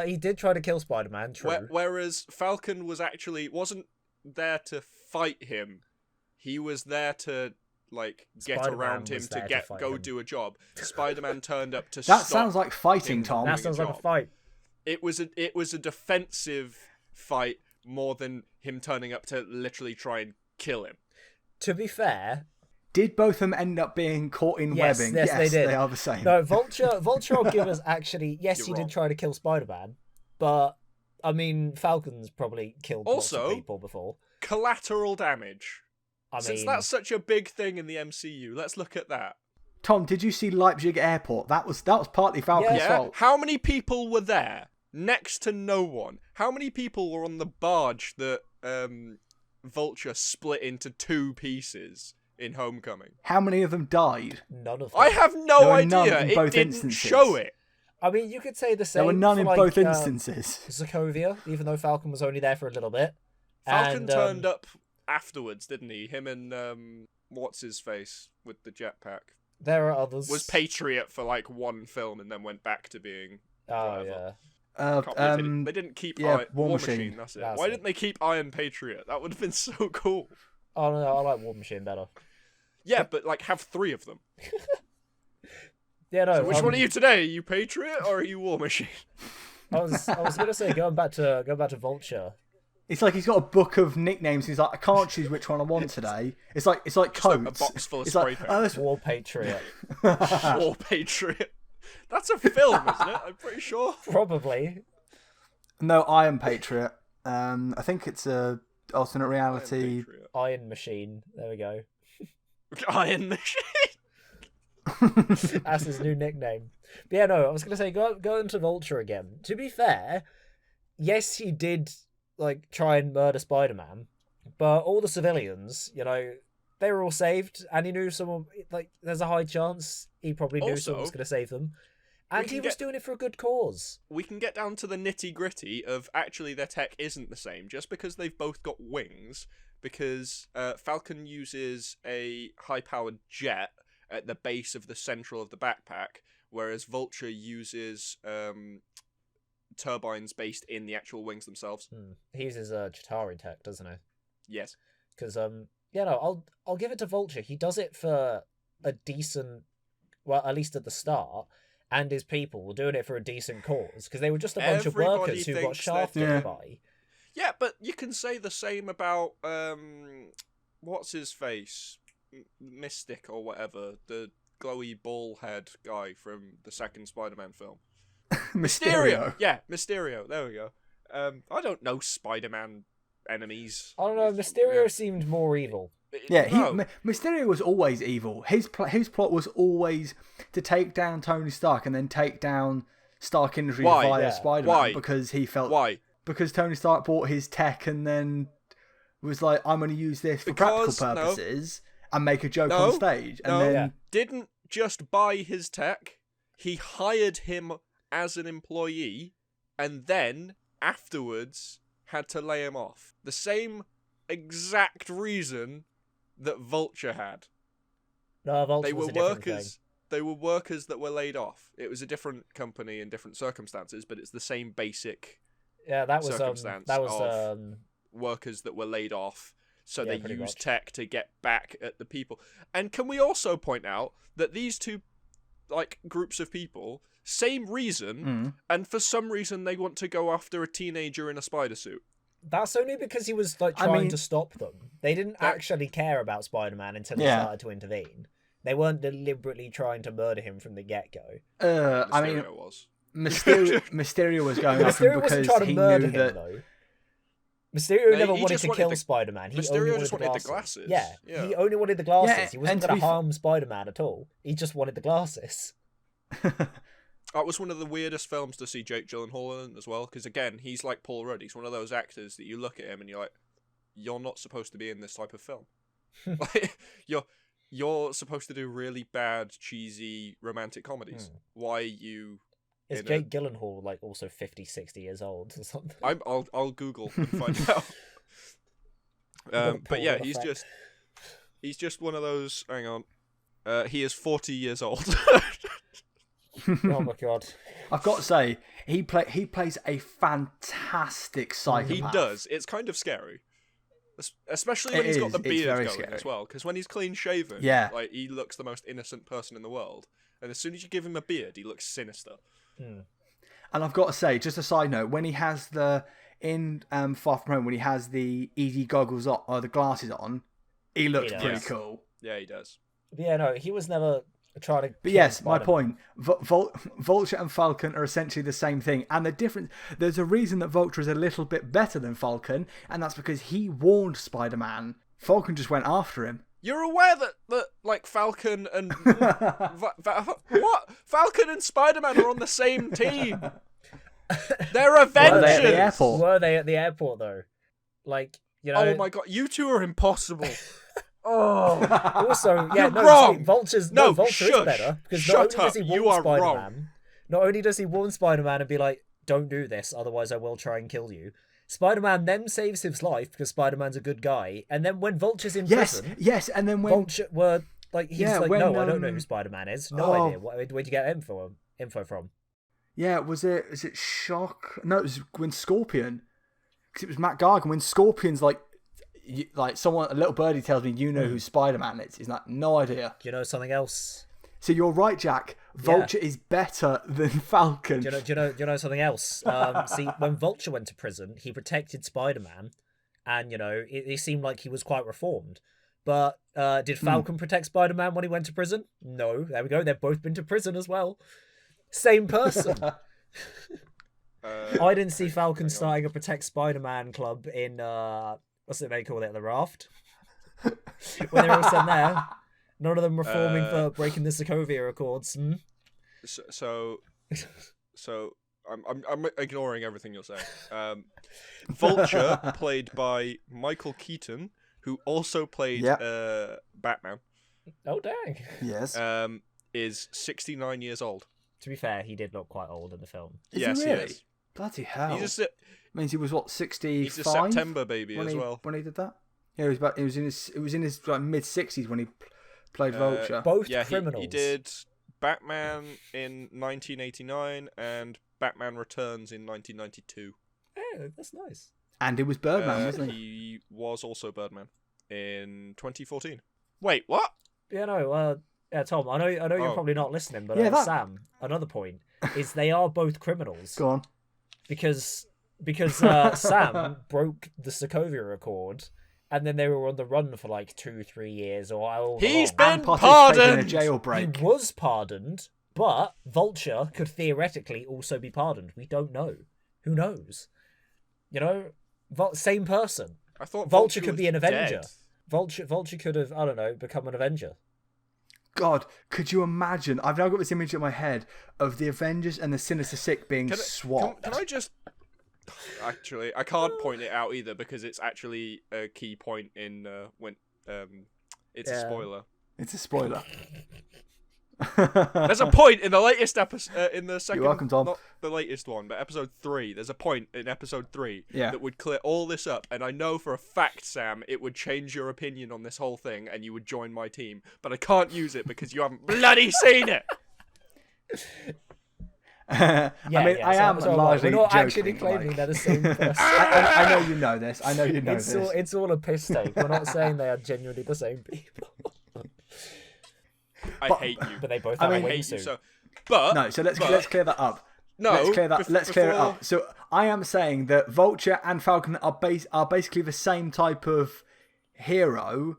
He did try to kill Spider-Man. True. Whereas Falcon wasn't there to fight him. He was there to get around him to go do a job. Spider-Man turned up to stop. That sounds like fighting, Tom. That sounds like a fight. It was a defensive fight more than him turning up to literally try and kill him. To be fair, did both of them end up being caught in webbing? Yes, they did. They are the same. No, Vulture I'll give us actually. Yes, he did try to kill Spider-Man, but I mean, Falcon's probably killed lots of people before. Collateral damage. Since that's such a big thing in the MCU, let's look at that. Tom, did you see Leipzig Airport? That was partly Falcon's fault. How many people were there? Next to no one. How many people were on the barge that Vulture split into 2 pieces in Homecoming? How many of them died? None of them. I have no idea. None in both it didn't instances. show it. I mean, you could say the same. There were none for, in both instances. Sokovia, even though Falcon was only there for a little bit. Falcon turned up afterwards, didn't he? Him and what's his face with the jetpack. There are others. Was Patriot for one film and then went back to being. Yeah. They didn't keep War Machine. That's it. That's Why didn't they keep Iron Patriot? That would have been so cool. Oh no, I like War Machine better. Yeah, but like have 3 of them. Yeah, no. So which one are you today? Are you Patriot or are you War Machine? I was gonna say going back to Vulture. It's like he's got a book of nicknames. He's like, I can't choose which one I want today. It's like coats. A box full of it's spray like, paint. War Patriot. War Patriot. That's a film, isn't it? I'm pretty sure. Probably. No, I Am Patriot. I think it's a alternate reality. Iron Machine. There we go. Iron Machine. That's his new nickname. But yeah, no, I was gonna say go into Vulture again. To be fair, yes, he did like try and murder Spider-Man, but all the civilians, you know, they were all saved, and he knew someone. Like, there's a high chance he probably knew someone was gonna save them, and he was doing it for a good cause. We can get down to the nitty-gritty of actually their tech isn't the same, just because they've both got wings. Because Falcon uses a high-powered jet at the base of the central of the backpack, whereas Vulture uses turbines based in the actual wings themselves. He uses Chitauri tech, doesn't he? Yes. Because I'll give it to Vulture. He does it for a decent, well, at least at the start, and his people were doing it for a decent cause, because they were just a bunch of workers who got shafted by. Yeah, but you can say the same about what's his face, Mystic or whatever, the glowy ball head guy from the second Spider-Man film. Mysterio. Yeah, Mysterio. There we go. I don't know Spider-Man enemies. I don't know. Mysterio seemed more evil. Yeah, Mysterio was always evil. His plot was always to take down Tony Stark and then take down Stark Industries via Spider-Man. Why? Because he felt... Why? Because Tony Stark bought his tech and then was like, I'm going to use this for practical purposes and make a joke on stage. And then didn't just buy his tech. He hired him as an employee and then afterwards had to lay him off. The same exact reason that Vulture had. No, Vulture was a different thing. They were workers that were laid off. It was a different company in different circumstances, but it's the same basic circumstance of workers that were laid off. So they used tech to get back at the people. And can we also point out that these two groups of people, same reason, and for some reason they want to go after a teenager in a spider suit. That's only because he was trying to stop them. They didn't actually care about Spider-Man until he started to intervene. They weren't deliberately trying to murder him from the get-go. Mysterio was. Mysterio was going after him because he knew that... Though. Mysterio never wanted to kill Spider-Man. Mysterio just wanted the glasses. Yeah, he only wanted the glasses. Yeah, he wasn't going to harm Spider-Man at all. He just wanted the glasses. That was one of the weirdest films to see Jake Gyllenhaal in as well, because again, he's like Paul Rudd. He's one of those actors that you look at him and you're like, you're not supposed to be in this type of film. You're supposed to do really bad, cheesy romantic comedies. Why are you... Is Jake Gyllenhaal also 50, 60 years old or something? I'll Google and find out. But yeah, he's just one of those. Hang on, he is 40 years old. Oh my god! I've got to say, he plays a fantastic psychopath. He does. It's kind of scary, especially when he's got the beard going as well. Because when he's clean shaven, he looks the most innocent person in the world. And as soon as you give him a beard, he looks sinister. And I've got to say, just a side note, when he has in Far From Home, when he has the ED goggles on, or the glasses on, he looks pretty cool. Yeah, he does. Yeah, no, he was never trying to... But yes, my point, Vulture and Falcon are essentially the same thing. And the difference, there's a reason that Vulture is a little bit better than Falcon, and that's because he warned Spider-Man. Falcon just went after him. You're aware that Falcon and what? Falcon and Spider-Man are on the same team. They're Avengers. Were they at the airport? Were they at the airport though? Oh my god, you two are impossible. Also, yeah, wrong. Vulture is better because not only does he warn Spider-Man, not only does he warn Spider-Man and be like, "Don't do this, otherwise I will try and kill you." Spider-Man then saves his life because Spider-Man's a good guy, and then when Vulture's in prison, and then when Vulture no, I don't know who Spider-Man is. No idea. Where'd you get info from? Yeah, is it Shock? No, it was when Scorpion, because it was Matt Gargan when Scorpion's like a little birdie tells me you know who Spider-Man is. He's like, no idea. Do you know something else? So you're right, Jack. Vulture is better than Falcon. Do you know something else? See, when Vulture went to prison, he protected Spider-Man, and it seemed like he was quite reformed. But did Falcon protect Spider-Man when he went to prison? No. There we go. They've both been to prison as well. Same person. I didn't see Falcon starting a Protect Spider-Man club in what's it they call it, the Raft? When they were all sent there. None of them reforming for breaking the Sokovia Accords. So I'm ignoring everything you're saying. Vulture, played by Michael Keaton, who also played Batman. Oh dang! Yes. Is 69 years old. To be fair, he did look quite old in the film. Yes, he is. Bloody hell! Means he was what, 65? He's a September baby as well. When he did that, yeah, it was in his like, mid-60s when he played Vulture. Both criminals. He did Batman in 1989 and Batman Returns in 1992. Oh, that's nice. And it was Birdman, wasn't he? He was also Birdman in 2014. Wait, what? Yeah, no. Tom, I know you're probably not listening, but Sam, another point is they are both criminals. Go on. Because Sam broke the Sokovia Accord, and then they were on the run for like 2-3 years or however He's long. been pardoned. In a jailbreak. He was pardoned, but Vulture could theoretically also be pardoned. We don't know. Who knows? Same person. I thought Vulture could be an Avenger. Dead. Vulture could have, I don't know, become an Avenger. God, could you imagine? I've now got this image in my head of the Avengers and the Sinister Six being swapped. Can I just... Actually, I can't point it out either because it's actually a key point in when... It's a spoiler. It's a spoiler. There's a point in the latest episode, in the second... You're welcome, Tom. Not the latest one, but episode 3. There's a point in episode 3 that would clear all this up, and I know for a fact, Sam, it would change your opinion on this whole thing, and you would join my team, but I can't use it because you haven't bloody seen it! I am largely we're not joking, actually claiming they're the same person. I know you know this. I know you know this. It's all a piss take. We're not saying they are genuinely the same people. I hate you. But they both have a hate wingsuit. you so. But so let's clear that up. No, let's clear it up. So I am saying that Vulture and Falcon are basically the same type of hero,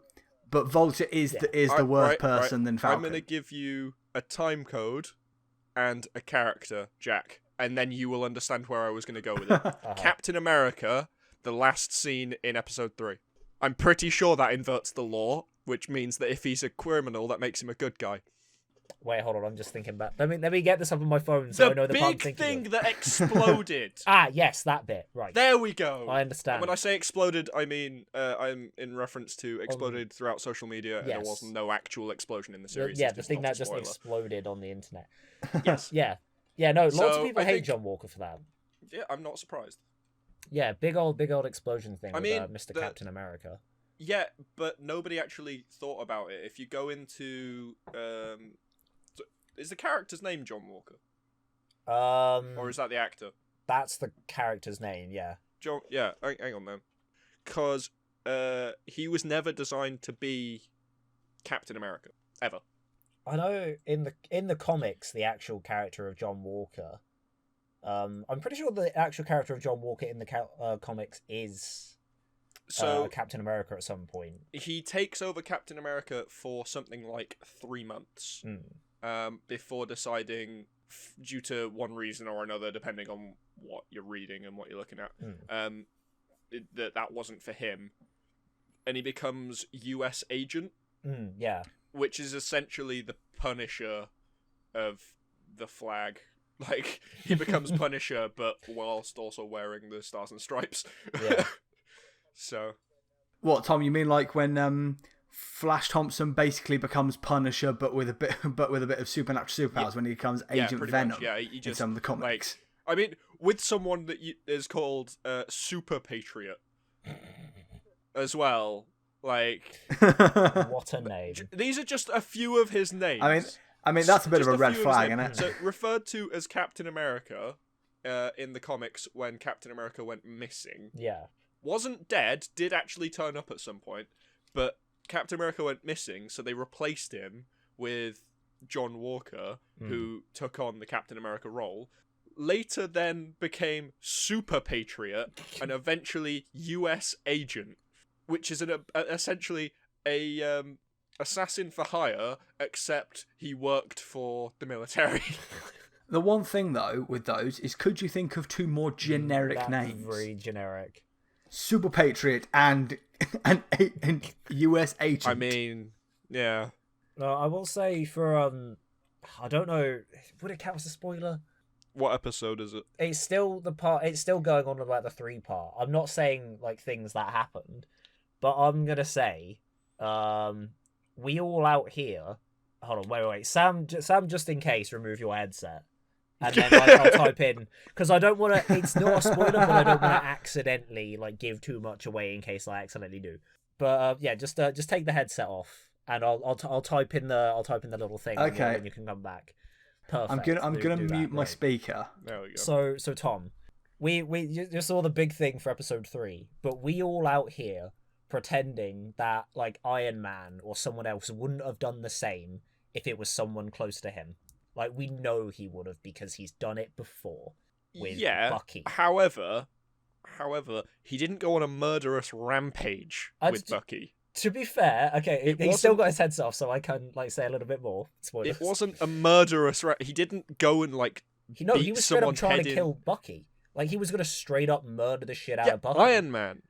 but Vulture is the worse person than Falcon. I'm going to give you a time code and a character, Jack, and then you will understand where I was going to go with it. Captain America, the last scene in episode 3. I'm pretty sure that inverts the law, which means that if he's a criminal, that makes him a good guy. Wait, hold on. I'm just thinking back. Let me get this up on my phone so I know the part I'm big thinking thing of. that exploded. Yes, that bit. Right. There we go. I understand. And when I say exploded, I mean I'm in reference to exploded throughout social media, and there was no actual explosion in the series. The thing that just exploded on the internet. Yes. Yeah. No. Lots of people hate John Walker for that. Yeah, I'm not surprised. Yeah, big old explosion thing with Mr. Captain America. Yeah, but nobody actually thought about it. If you go into... is the character's name John Walker? Or is that the actor? That's the character's name, yeah. John. Yeah, hang on then. Because he was never designed to be Captain America. Ever. I know in the comics, the actual character of John Walker... I'm pretty sure the actual character of John Walker in the comics is... Captain America at some point. He takes over Captain America for something like 3 months before deciding, due to one reason or another, depending on what you're reading and what you're looking at, that wasn't for him. And he becomes US agent. Yeah. Which is essentially the Punisher of the flag. Like, he becomes Punisher, but whilst also wearing the Stars and Stripes. Yeah. So, what, Tom? You mean like when Flash Thompson basically becomes Punisher, but with a bit of supernatural superpowers when he becomes Agent Venom? Much. Yeah, he just, in some of the comics. Like, I mean, with someone that is called Super Patriot as well. Like, what a name! These are just a few of his names. I mean that's a bit of a red flag, isn't it? So, referred to as Captain America in the comics when Captain America went missing. Yeah. wasn't dead, did actually turn up at some point, but Captain America went missing, so they replaced him with John Walker, who took on the Captain America role. Later then became Super Patriot and eventually US Agent, which is essentially a assassin for hire, except he worked for the military. The one thing, though, with those is, could you think of 2 more generic names? Very generic. Super Patriot and US Agent. I mean, yeah. No, I will say for I don't know, would it count as a spoiler? What episode is it? It's still it's still going on about the 3 part. I'm not saying like things that happened, but I'm gonna say, we all out here. Hold on, wait. Sam, just in case, remove your headset, and then I'll type in, because I don't want to. It's not a spoiler, but I don't want to accidentally like give too much away in case I accidentally do. But yeah, just take the headset off, and I'll type in the little thing. Okay. And you can come back. Perfect. I'm gonna mute my speaker. There we go. So Tom, you saw the big thing for episode 3, but we all out here pretending that like Iron Man or someone else wouldn't have done the same if it was someone close to him. Like, we know he would have because he's done it before with Bucky. However, he didn't go on a murderous rampage with Bucky. To be fair, okay, he's still got his heads off, so I can like say a little bit more. Spoilers. It wasn't a murderous he didn't go and like he was straight up trying to kill Bucky. Like, he was gonna straight up murder the shit out of Bucky. Iron Man.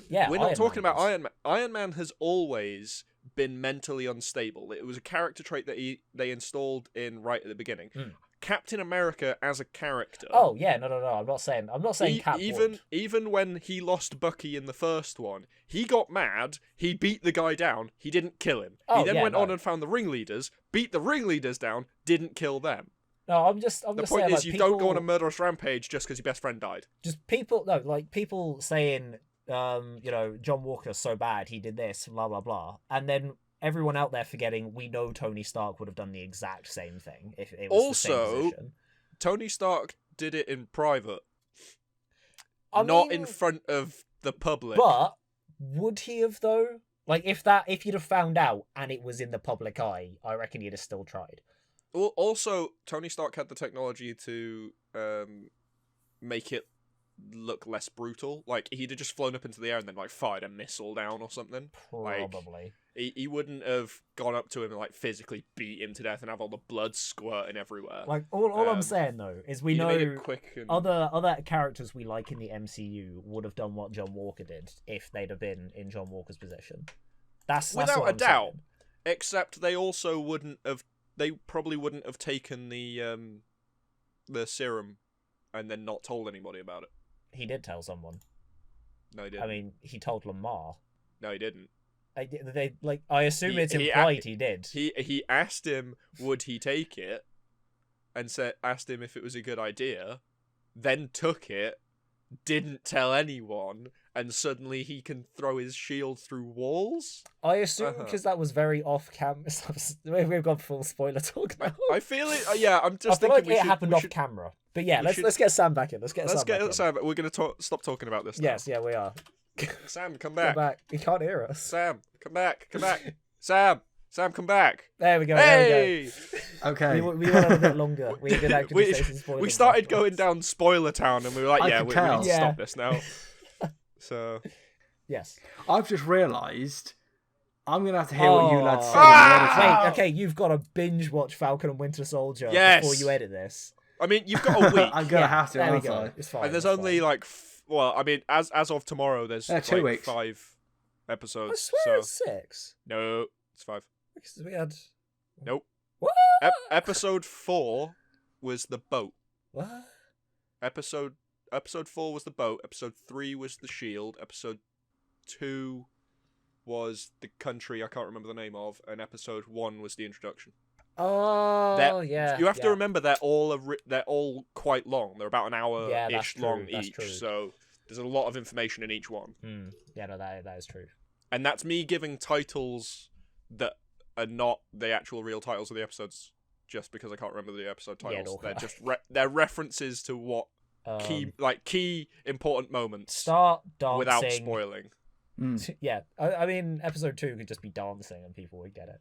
Yeah, we're not talking about Iron Man. Iron Man has always been mentally unstable. It was a character trait that they installed in right at the beginning. Captain America as a character. Oh yeah, no. I'm not saying Cap even when he lost Bucky in the first one, he got mad. He beat the guy down. He didn't kill him. He then went on and found the ringleaders, beat the ringleaders down, didn't kill them. No, I'm just the saying, point is, like, you people, don't go on a murderous rampage just because your best friend died. Just people saying, John Walker's so bad, he did this, blah blah blah, and then everyone out there forgetting we know Tony Stark would have done the exact same thing if it was the same position. Tony Stark did it in private, I not mean, in front of the public. But would he have though? Like, if you'd have found out and it was in the public eye, I reckon he'd have still tried. Well, also, Tony Stark had the technology to make it look less brutal. Like, he'd have just flown up into the air and then like fired a missile down or something. Probably. Like, he wouldn't have gone up to him and like physically beat him to death and have all the blood squirting everywhere. Like, all I'm saying though is we know other characters we like in the MCU would have done what John Walker did if they'd have been in John Walker's position. That's without what a I'm doubt. saying. Except they also wouldn't have. They probably wouldn't have taken the serum and then not told anybody about it. He did tell someone. No, he didn't. I mean, he told Lamar. No, he didn't. I assume it's implied he did. He asked him would he take it, and asked him if it was a good idea, then took it, didn't tell anyone, and suddenly he can throw his shield through walls. I assume because that was very off camera. We've gone full spoiler talk now. I feel it. Yeah, I'm just I feel thinking like it happened off camera. But yeah, let's get Sam back in. Let's get Sam. We're gonna stop talking about this now. Yes, yeah, we are. Sam, come back. Come back. He can't hear us. Sam, come back. Sam, come back. There we go. Hey! There we go. Okay. We went on a bit longer. We did actually say some spoilers. We started going down spoiler town, and we were like, we need to Yeah. stop this now. So, yes. I've just realised I'm going to have to hear what you lads say. Wait, okay, you've got to binge watch Falcon and Winter Soldier before you edit this. I mean, you've got a week. I'm going to have to, there we aren't go. I? It's fine. And there's only like, I mean, as of tomorrow, there's 2 weeks. 5 episodes. I swear so. it's 6. No, it's 5. Because we had... Nope. What? Episode 4 was the boat. What? Episode 4 was the boat. Episode 3 was the shield. Episode 2 was the country I can't remember the name of, and episode 1 was the introduction. Oh, yeah. You have to remember they're all quite long. They're about an hour-ish long each. True. So there's a lot of information in each one. Yeah, no, that is true. And that's me giving titles that are not the actual real titles of the episodes, just because I can't remember the episode titles. Yeah, they're just they're references to what key important moments Start dancing without spoiling. Yeah, I mean, episode 2 could just be dancing and people would get it.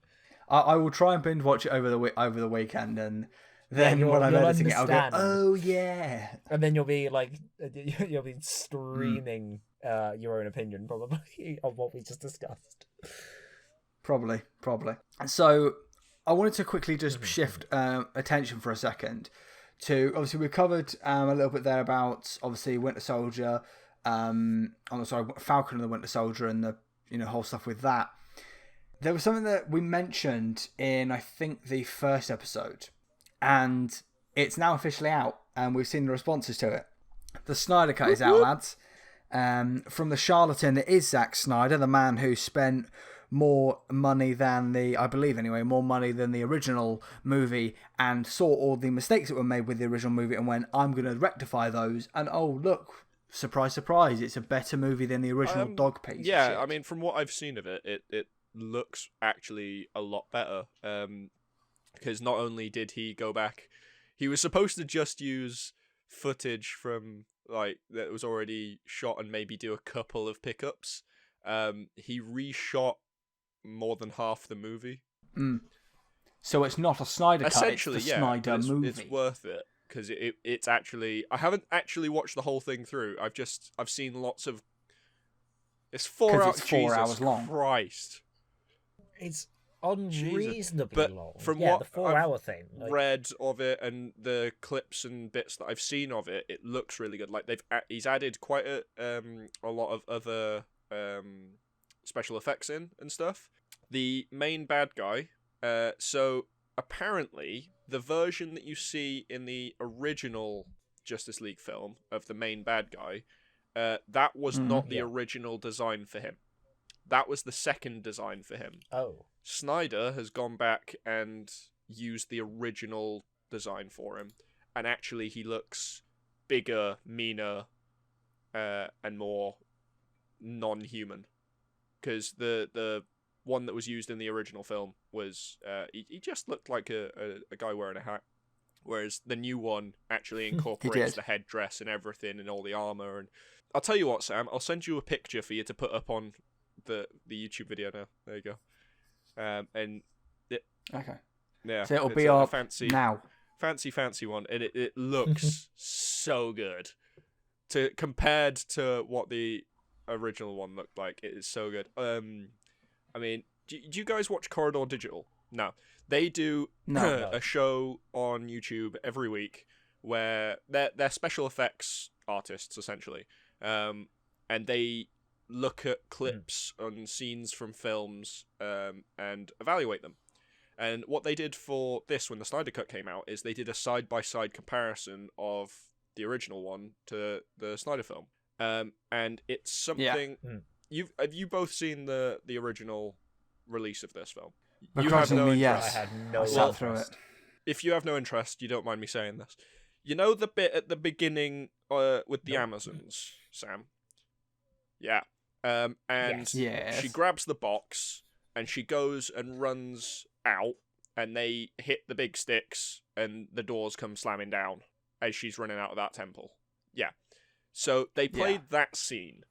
I will try and binge watch it over the weekend, and then when I'm editing it, I'll go, oh yeah, and then you'll be like, you'll be streaming your own opinion probably of what we just discussed. Probably. So I wanted to quickly just shift attention for a second to, obviously we covered a little bit there about obviously Winter Soldier, Falcon and the Winter Soldier, and the whole stuff with that. There was something that we mentioned in, I think, the first episode, and it's now officially out, and we've seen the responses to it. The Snyder Cut is out, lads. From the charlatan that is Zack Snyder, the man who spent more money than more money than the original movie, and saw all the mistakes that were made with the original movie and went, I'm going to rectify those, and oh, look, surprise, surprise, it's a better movie than the original dog piece. Yeah, I mean, from what I've seen of it, it looks actually a lot better. Because not only did he go back, he was supposed to just use footage from that was already shot and maybe do a couple of pickups. He reshot more than half the movie. So it's not a Snyder Cut, essentially, it's the Snyder movie. It's worth it because it's actually, I haven't actually watched the whole thing through. I've seen lots of. It's 4 hours. It's 4 hours long. Christ. It's unreasonably but long. From what the 4-hour thing, read of it and the clips and bits that I've seen of it, it looks really good. Like he's added quite a lot of other special effects in and stuff. The main bad guy. So apparently the version that you see in the original Justice League film of the main bad guy, that was not the original design for him. That was the second design for him. Oh. Snyder has gone back and used the original design for him. And actually he looks bigger, meaner, and more non-human. Because the one that was used in the original film was... he just looked like a guy wearing a hat. Whereas the new one actually incorporates the headdress and everything and all the armor. And I'll tell you what, Sam, I'll send you a picture for you to put up on the YouTube video now. There you go. Okay. Yeah. So it'll be up fancy now. Fancy one, and it looks so good. Compared to what the original one looked like, it is so good. I mean, do you guys watch Corridor Digital? No. They do a show on YouTube every week where they're special effects artists essentially, and they look at clips and scenes from films and evaluate them. And what they did for this when the Snyder Cut came out is they did a side-by-side comparison of the original one to the Snyder film. And it's something... Yeah. Have you both seen the original release of this film? You have no interest. Yes. I had no interest. Through it. If you have no interest, you don't mind me saying this. You know the bit at the beginning with the Amazons, Sam? Yeah. And she grabs the box and she goes and runs out and they hit the big sticks and the doors come slamming down as she's running out of that temple. Yeah. So they played that scene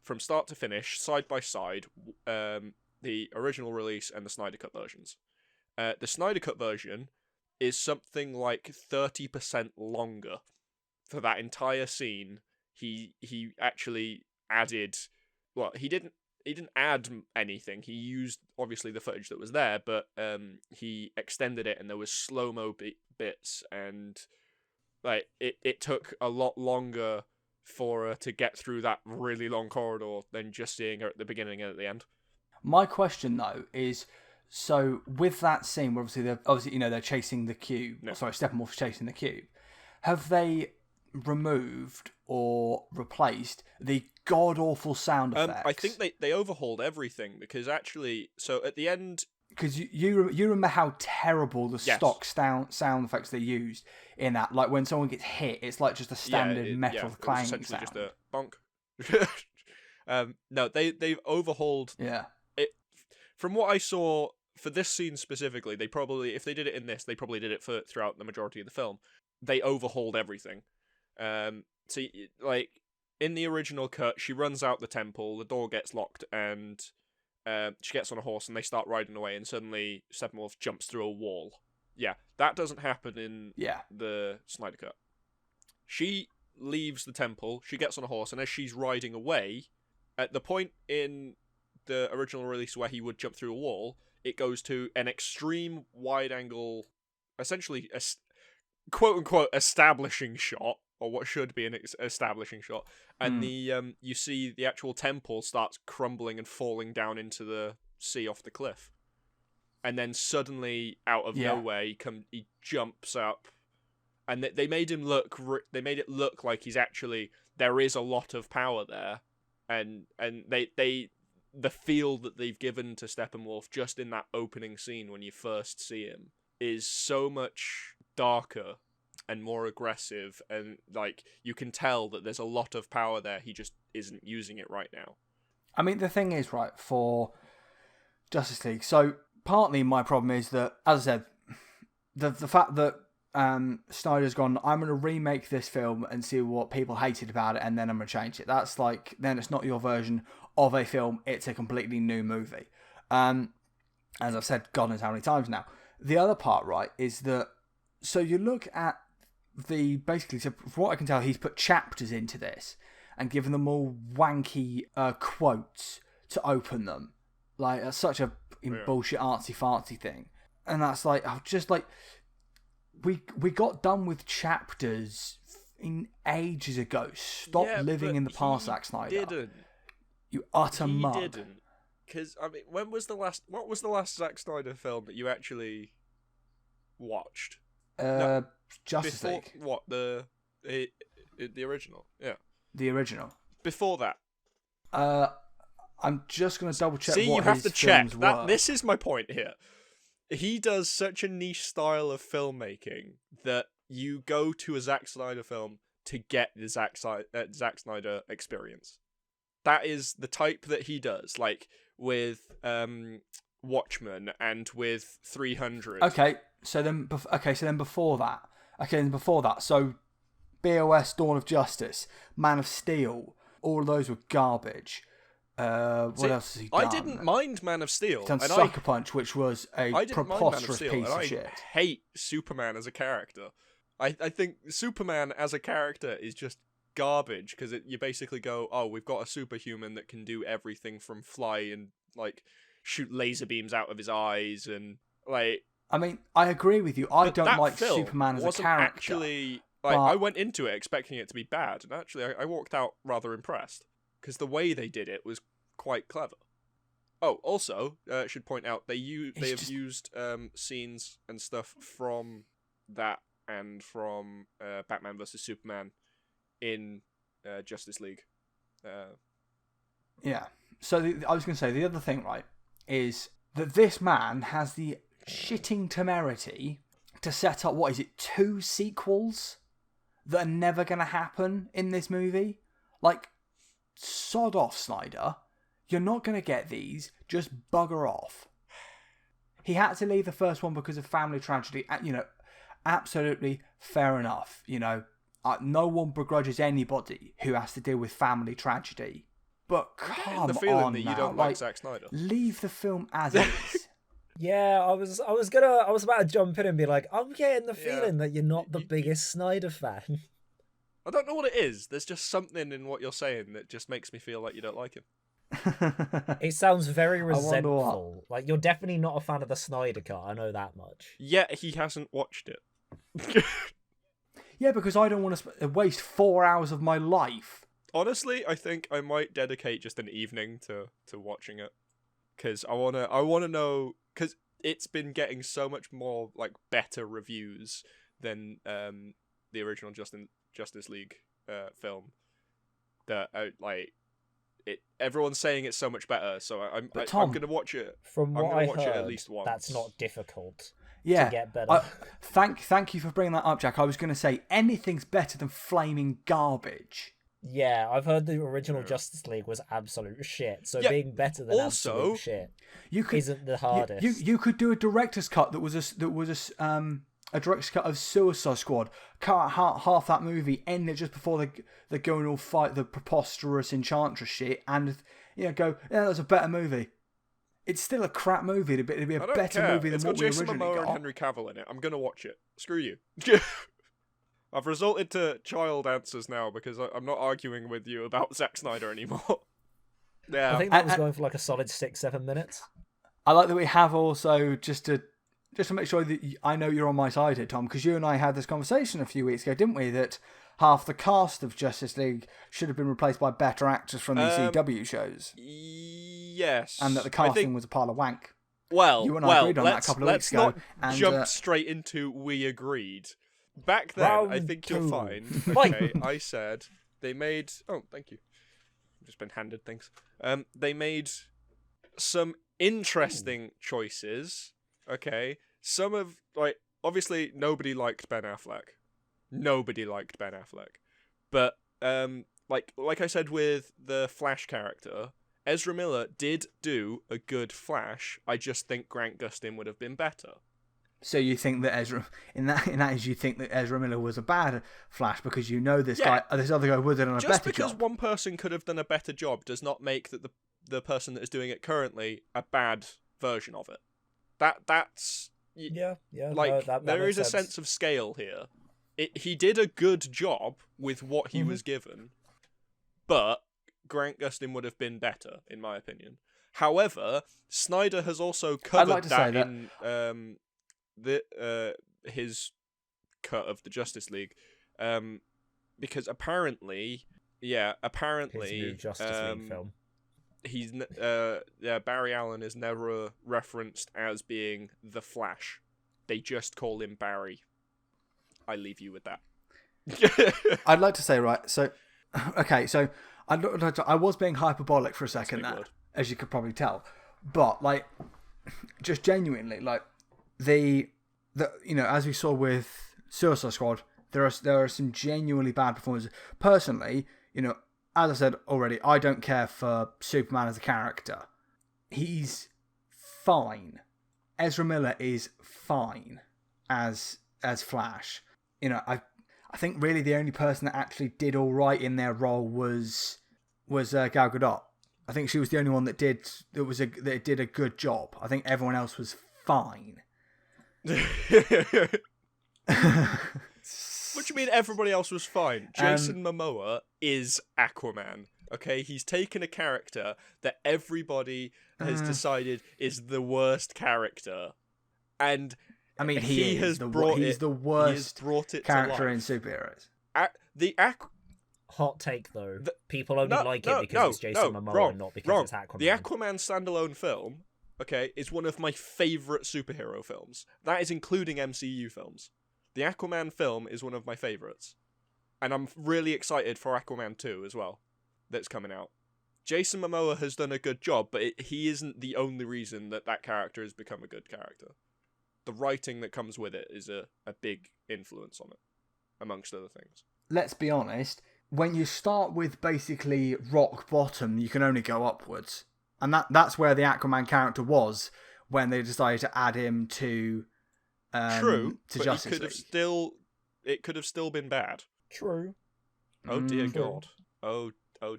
from start to finish, side by side, the original release and the Snyder Cut versions. The Snyder Cut version is something like 30% longer. For that entire scene, he actually added... Well, he didn't add anything. He used, obviously, the footage that was there, but he extended it, and there was slow-mo bits, and like it took a lot longer for her to get through that really long corridor than just seeing her at the beginning and at the end. My question, though, is, so with that scene, where obviously they're chasing the cube. No. Sorry, Steppenwolf's chasing the cube. Have they removed or replaced the god-awful sound effects? I think they overhauled everything, because actually, so at the end... Because you remember how terrible the stock sound effects they used in that. Like, when someone gets hit, it's like just a standard metal clang sound. Just a bonk. No, they've overhauled it. From what I saw, for this scene specifically, they probably, if they did it in this, they probably did it throughout the majority of the film. They overhauled everything. So like in the original cut, she runs out the temple, the door gets locked, and she gets on a horse, and they start riding away, and suddenly Steppenwolf jumps through a wall. Yeah, that doesn't happen in the Snyder cut. She leaves the temple, she gets on a horse, and as she's riding away, at the point in the original release where he would jump through a wall, it goes to an extreme wide-angle, essentially a quote-unquote establishing shot, or what should be an establishing shot, and you see the actual temple starts crumbling and falling down into the sea off the cliff. And then suddenly, out of nowhere, he jumps up, and they made him look. They made it look like he's actually, there is a lot of power there, and the feel that they've given to Steppenwolf just in that opening scene when you first see him is so much darker and more aggressive, and like you can tell that there's a lot of power there. He just isn't using it right now. I mean, the thing is, right, for Justice League, so partly my problem is that, as I said, the fact that Snyder's gone, I'm going to remake this film and see what people hated about it, and then I'm going to change it. That's like, then it's not your version of a film, it's a completely new movie. As I've said, God knows how many times now. The other part, right, is that, so you look at basically, so from what I can tell, he's put chapters into this and given them all wanky quotes to open them. Like, that's such a bullshit artsy-fartsy thing. And that's like, just like, we got done with chapters in ages ago. Stop living in the past, Zack Snyder. Didn't. You utter mug. He didn't. Because, I mean, what was the last Zack Snyder film that you actually watched? Justice League. What, the original? Yeah. The original. Before that. I'm just going to double check. See, what you have his to check. films were. This is my point here. He does such a niche style of filmmaking that you go to a Zack Snyder film to get the Zack Snyder experience. That is the type that he does, like with Watchmen and with 300. Okay, so then before that, so BOS, Dawn of Justice, Man of Steel, all of those were garbage. What else has he done? I didn't mind Man of Steel. He's done Sucker Punch, which was a preposterous piece of shit. I hate Superman as a character. I think Superman as a character is just garbage, because you basically go, oh, we've got a superhuman that can do everything from fly and like shoot laser beams out of his eyes, and like, I mean, I agree with you. I don't like Superman as a character. Actually, like, I went into it expecting it to be bad, and actually I walked out rather impressed, because the way they did it was quite clever. Oh, also, I should point out they have used scenes and stuff from that and from Batman vs Superman in Justice League. Yeah. So I was going to say, the other thing, right, is that this man has the shitting temerity to set up, 2 sequels that are never going to happen in this movie? Like, sod off, Snyder. You're not going to get these. Just bugger off. He had to leave the first one because of family tragedy. You know, absolutely fair enough. You know, no one begrudges anybody who has to deal with family tragedy. But come on, the feeling that you now. don't like Zack Snyder. Leave the film as is. Yeah, I was about to jump in and be like, I'm getting the feeling that you're not the biggest Snyder fan. I don't know what it is. There's just something in what you're saying that just makes me feel like you don't like him. It sounds very resentful. Like, you're definitely not a fan of the Snyder Cut, I know that much. Yet he hasn't watched it. Yeah, because I don't want to waste 4 hours of my life. Honestly, I think I might dedicate just an evening to watching it, because I wanna know, because it's been getting so much more like better reviews than the original Justice League film. That everyone's saying it's so much better, so I'm gonna watch it. From what I heard, it at least once. That's not difficult. Yeah, to get better. Thank you for bringing that up, Jack. I was going to say anything's better than flaming garbage. Yeah, I've heard the original Justice League was absolute shit, so being better than absolute shit isn't the hardest. You could do a director's cut that was a director's cut of Suicide Squad, cut out half that movie, end it just before they go and all fight the preposterous Enchantress shit, and go, yeah, that's a better movie. It's still a crap movie. It'd be a better movie than what we originally got. It's got Jason Momoa and Henry Cavill in it. I'm gonna watch it. Screw you. I've resorted to child answers now because I'm not arguing with you about Zack Snyder anymore. Yeah, I think that was going for like a solid 6-7 minutes. I like that we have also just to make sure that I know you're on my side here, Tom, because you and I had this conversation a few weeks ago, didn't we? That half the cast of Justice League should have been replaced by better actors from these CW shows. Yes, and that the casting was a pile of wank. Well, you and I agreed on that a couple of weeks ago. Let's not jump straight into we agreed. Back then, I think you're fine. Okay, I said they made. Oh, thank you. I've just been handed things. They made some interesting choices. Okay, some of obviously nobody liked Ben Affleck. Nobody liked Ben Affleck, but like I said with the Flash character, Ezra Miller did do a good Flash. I just think Grant Gustin would have been better. So you think that you think that Ezra Miller was a bad Flash because this guy, this other guy would have done a better job. Just because one person could have done a better job does not make that the person that is doing it currently a bad version of it. That's there is a sense of scale here. He did a good job with what he was given, but Grant Gustin would have been better, in my opinion. However, Snyder has also covered that in his cut of the Justice League, because apparently his new Justice League film. He's Barry Allen is never referenced as being the Flash. They just call him Barry. I leave you with that. I'd like to say, right, so okay, so I was being hyperbolic for a second there, as you could probably tell, but just genuinely, as we saw with Suicide Squad, there are some genuinely bad performances. Personally, as I said already, I don't care for Superman as a character. He's fine. Ezra Miller is fine as Flash. I think really the only person that actually did all right in their role was Gal Gadot. I think she was the only one that did a good job. I think everyone else was fine. What do you mean everybody else was fine? Jason Momoa is Aquaman. Okay, he's taken a character that everybody has decided is the worst character, and I mean he's the worst character in superheroes. Hot take though. People only like it because it's Jason Momoa and not because it's Aquaman. The Aquaman standalone film, okay, is one of my favourite superhero films. That is including MCU films. The Aquaman film is one of my favourites. And I'm really excited for Aquaman 2 as well, that's coming out. Jason Momoa has done a good job, but he isn't the only reason that character has become a good character. The writing that comes with it is a big influence on it, amongst other things. Let's be honest, when you start with basically rock bottom, you can only go upwards. And that's where the Aquaman character was when they decided to add him to Justice League. It could have still been bad. True. Oh dear God. Oh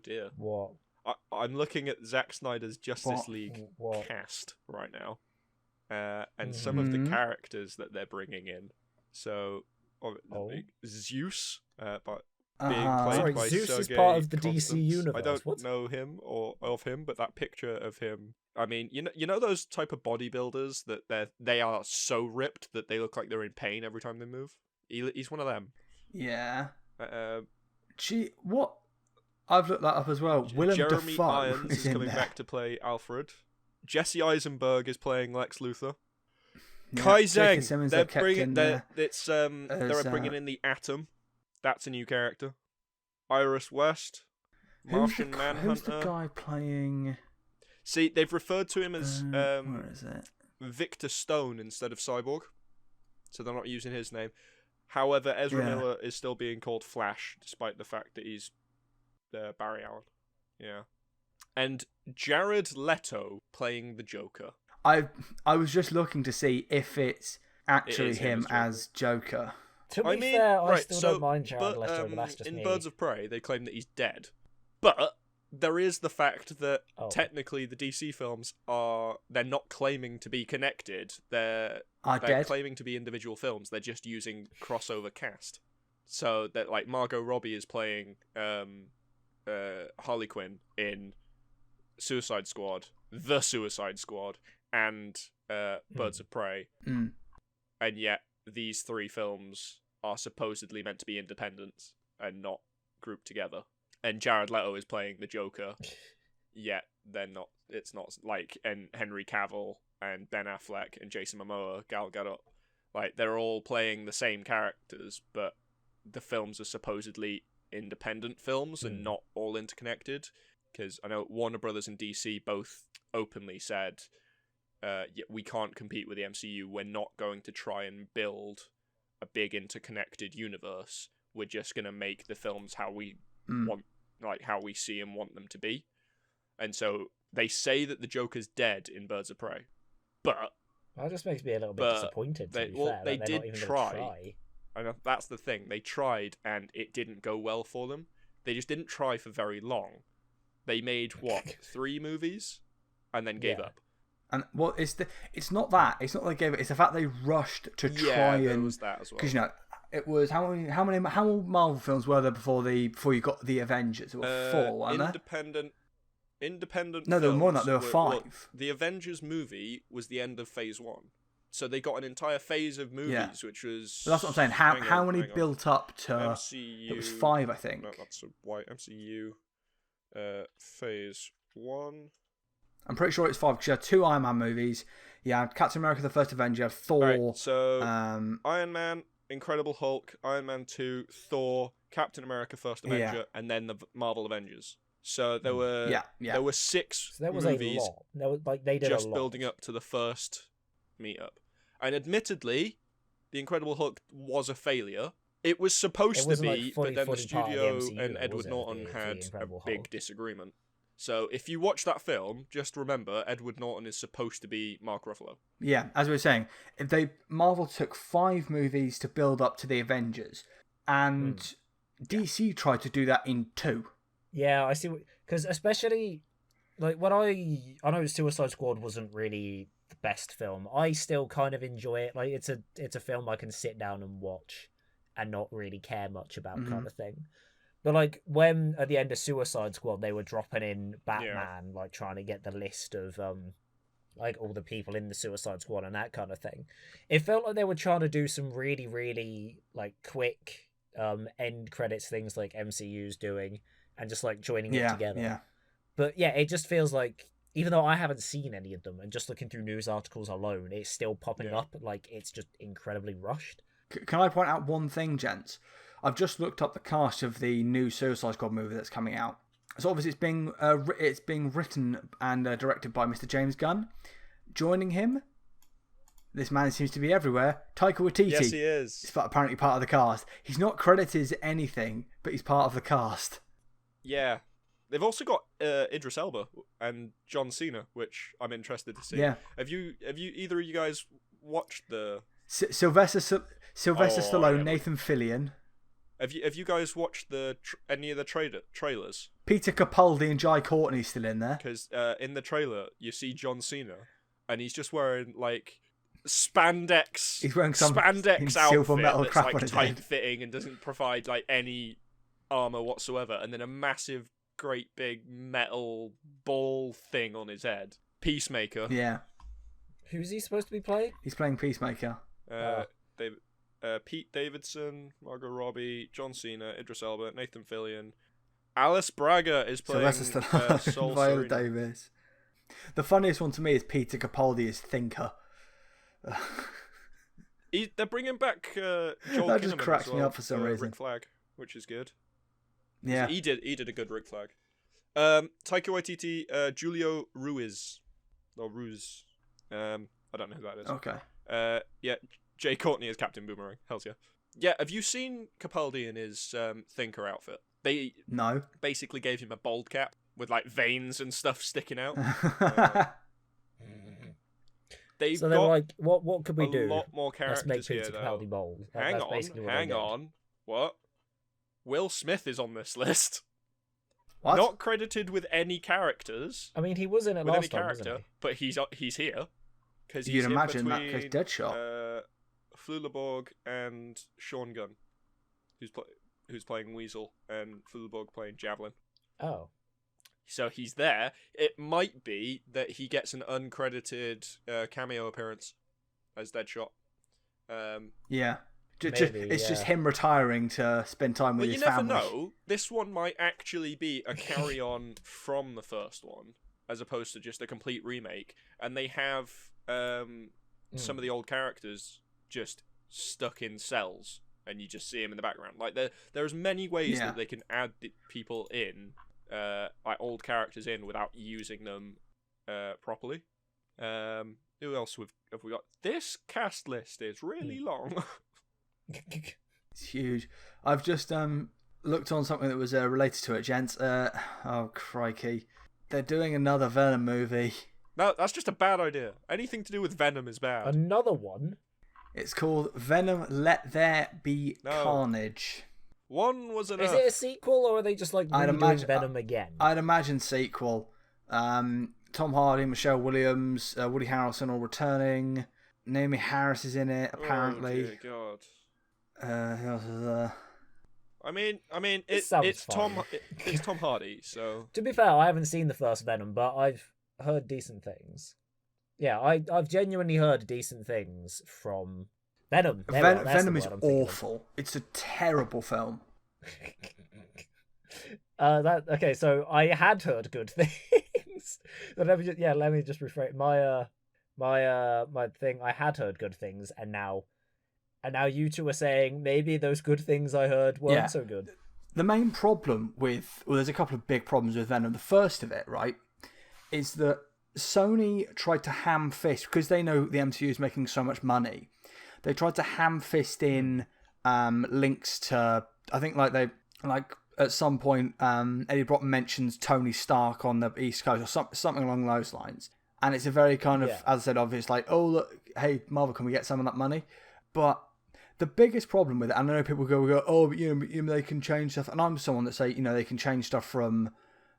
dear. What? I'm looking at Zack Snyder's Justice League cast right now, and some of the characters that they're bringing in. So, Zeus, but being played by Zeus Sergei is part of the Constance. DC universe. I don't know him or of him, but that picture of him. I mean, you know those type of bodybuilders that they are so ripped that they look like they're in pain every time they move. He's one of them. Yeah. What? I've looked that up as well. Willem Jeremy Dafoe Irons is coming back to play Alfred. Jesse Eisenberg is playing Lex Luthor. Yeah, Kai Zhang, they're bringing in the Atom. That's a new character. Iris West, Martian Manhunter. Who's the guy playing? See, they've referred to him as where is it? Victor Stone instead of Cyborg, so they're not using his name. However, Ezra Miller is still being called Flash, despite the fact that he's Barry Allen. Yeah. And Jared Leto playing the Joker. I was just looking to see if it's actually is him Joker. as Joker. To be I mean, fair, I right, still so, don't mind Jared but, Leto, but that's just in me. Birds of Prey, they claim that he's dead. But there is the fact that technically the DC films they're not claiming to be connected. They're Dead. claiming to be individual films. They're just using crossover cast. So that like Margot Robbie is playing Harley Quinn in Suicide Squad, The Suicide Squad, and Birds of Prey. Mm. And yet these three films are supposedly meant to be independent and not grouped together. And Jared Leto is playing the Joker, yet they're not. It's not like and Henry Cavill and Ben Affleck and Jason Momoa, Gal Gadot, like they're all playing the same characters, but the films are supposedly independent films and not all interconnected. Because I know Warner Brothers and DC both openly said, we can't compete with the MCU. We're not going to try and build a big interconnected universe. We're just going to make the films how we want, like how we see and want them to be. And so they say that the Joker's dead in Birds of Prey, but that just makes me a little bit disappointed. They did try. I know that's the thing. They tried and it didn't go well for them. They just didn't try for very long. They made 3 movies, and then gave up. And it's not that. It's not they gave it. It's the fact they rushed to try and. There was that as well. Because it was how many Marvel films were there before you got the Avengers? There were 4, weren't there? Independent. No, there were more than that. There were 5. Well, the Avengers movie was the end of Phase 1, so they got an entire phase of movies, which was. But that's what I'm saying. How many built up to? MCU. It was 5, I think. No, that's a white MCU. Phase 1. I'm pretty sure it's 5 because you had 2 Iron Man movies. You had Captain America: The First Avenger. You had Thor. Right, so Iron Man, Incredible Hulk, Iron Man 2, Thor, Captain America: First Avenger, and then the Marvel Avengers. So there were there were 6 so that was movies. A lot. They did just a lot. building up to the first meetup, and admittedly, the Incredible Hulk was a failure. It was supposed to be, but then the studio and Edward Norton had a big disagreement. So if you watch that film, just remember Edward Norton is supposed to be Mark Ruffalo. Yeah, as we were saying, Marvel took 5 movies to build up to the Avengers, and DC tried to do that in 2. Yeah, I see. Because especially like when I know Suicide Squad wasn't really the best film. I still kind of enjoy it. Like it's a film I can sit down and watch and not really care much about, kind of thing. But like when at the end of Suicide Squad they were dropping in Batman, like trying to get the list of like all the people in the Suicide Squad and that kind of thing, it felt like they were trying to do some really, really like quick end credits things like MCU's doing and just like joining it together. Yeah. But yeah, it just feels like even though I haven't seen any of them and just looking through news articles alone, it's still popping up like it's just incredibly rushed. Can I point out one thing, gents? I've just looked up the cast of the new Suicide Squad movie that's coming out. So obviously it's being written and directed by Mr. James Gunn. Joining him, this man seems to be everywhere, Taika Waititi. Yes, he is. He's apparently part of the cast. He's not credited as anything, but he's part of the cast. Yeah. They've also got Idris Elba and John Cena, which I'm interested to see. Yeah. Have you either of you guys watched the Sylvester Stallone, Nathan Fillion? Have you guys watched any of the trailers? Peter Capaldi and Jai Courtney still in there. Because in the trailer you see John Cena, and he's just wearing like spandex. He's wearing some spandex silver outfit metal that's crap like on his tight head. fitting and doesn't provide like any armor whatsoever, and then a massive, great big metal ball thing on his head. Peacemaker. Yeah. Who's he supposed to be playing? He's playing Peacemaker. Pete Davidson, Margot Robbie, John Cena, Idris Elba, Nathan Fillion. Alice Braga is playing Sylvester Stallone, Sol Viola Serena. Davis. The funniest one to me is Peter Capaldi as Thinker. They're bringing back Joel That just Kinnaman cracks as me well, up for some reason. Rick Flag, which is good. Yeah. He did a good Rick Flag. Taika Waititi, Julio Ruiz. Or Ruse. I don't know who that is. Okay. Yeah, Jay Courtney as Captain Boomerang. Hells yeah. Yeah, have you seen Capaldi in his Thinker outfit? They basically gave him a bald cap with like veins and stuff sticking out. they've So they were got like, what could we a do? lot more Let's make characters here, Pizza though. Capaldi bold. Hang That's on, basically what hang they did. on. What? Will Smith is on this list. What? Not credited with any characters. I mean, he was in it With any last time, wasn't character, he? but he's here. Because You'd imagine that case Deadshot. Fluleborg and Sean Gunn, who's playing Weasel, and Fluleborg playing Javelin. Oh. So he's there. It might be that he gets an uncredited cameo appearance as Deadshot. Yeah. Maybe, It's just him retiring to spend time with his family. But you never know. This one might actually be a carry-on from the first one, as opposed to just a complete remake. And they have some of the old characters just stuck in cells, and you just see them in the background. Like there's many ways that they can add people in, like old characters in, without using them properly. Who else have we got? This cast list is really long. It's huge. I've just looked on something that was related to it, gents. Oh, crikey. They're doing another Venom movie. No, that's just a bad idea. Anything to do with Venom is bad. Another one? It's called Venom Let There Be Carnage. One was enough. Is it a sequel, or are they just like redoing Venom again? I'd imagine sequel. Tom Hardy, Michelle Williams, Woody Harrelson all returning. Naomi Harris is in it, apparently. Oh, dear God. Who else is there? I mean, it's fun. It's Tom Hardy, so. To be fair, I haven't seen the first Venom, but I've heard decent things. Yeah, I've genuinely heard decent things from Venom. Venom is awful. It's a terrible film. Okay, so I had heard good things. So let me just rephrase my thing. I had heard good things, and now you two are saying maybe those good things I heard weren't so good. The main problem there's a couple of big problems with Venom. The first of it, right, is that Sony tried to ham-fist, because they know the MCU is making so much money, they tried to ham-fist in links to, I think at some point Eddie Brock mentions Tony Stark on the East Coast, or something along those lines. And it's a very kind of, as I said, obvious, like, oh, look, hey, Marvel, can we get some of that money? But the biggest problem with it, and I know people go, oh, but they can change stuff. And I'm someone that say, they can change stuff from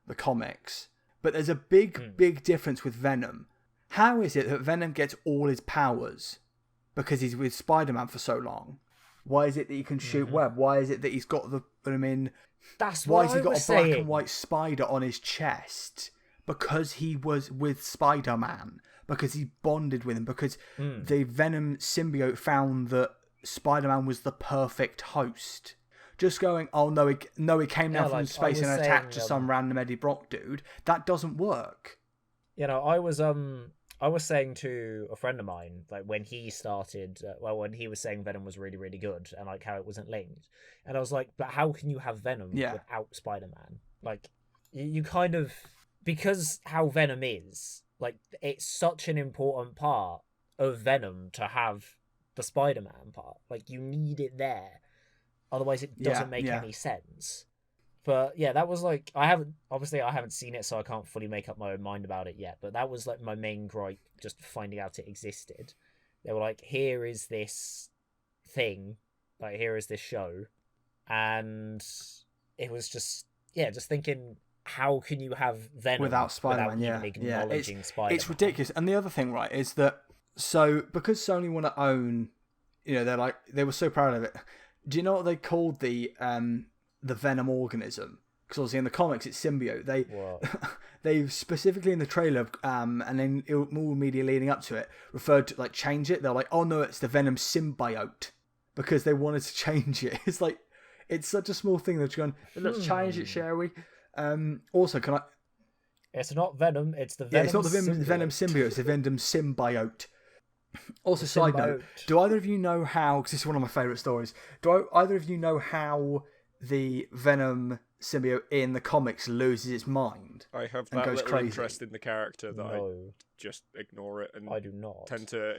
the comics. But there's a big difference with Venom. How is it that Venom gets all his powers because he's with Spider-Man for so long? Why is it that he can shoot web? Why is it that he's got That's why what has he I got was a black saying. and white spider on his chest? Because he was with Spider-Man. Because he bonded with him. Because the Venom symbiote found that Spider-Man was the perfect host. Just going, oh no, he came down from space and attacked to some random Eddie Brock dude. That doesn't work. I was saying to a friend of mine, like when he started, when he was saying Venom was really, really good, and like how it wasn't linked, and I was like, but how can you have Venom without Spider-Man? Like, you kind of, because how Venom is, like, it's such an important part of Venom to have the Spider-Man part. Like, you need it there. Otherwise, it doesn't make any sense. But yeah, that was like, I haven't seen it, so I can't fully make up my own mind about it yet. But that was like my main gripe, just finding out it existed. They were like, here is this thing, like here is this show, and it was just thinking, how can you have Venom without Spider-Man? Without even acknowledging Spider-Man? It's ridiculous. And the other thing, right, is that because Sony want to own, they were so proud of it. Do you know what they called the Venom organism? Because obviously in the comics it's symbiote. They specifically in the trailer and then more media leading up to it referred to, like, change it. They're like, oh no, it's the Venom symbiote, because they wanted to change it. It's like, it's such a small thing that you're going, let's change it, shall we? Also, can I? It's not Venom. It's the Venom. It's not the Venom symbiote. It's the Venom symbiote. Also, side note, do either of you know how, because this is one of my favourite stories, do either of you know how the Venom symbiote in the comics loses its mind? I have and that goes little crazy. Interest in the character that I just ignore it, and I do not tend to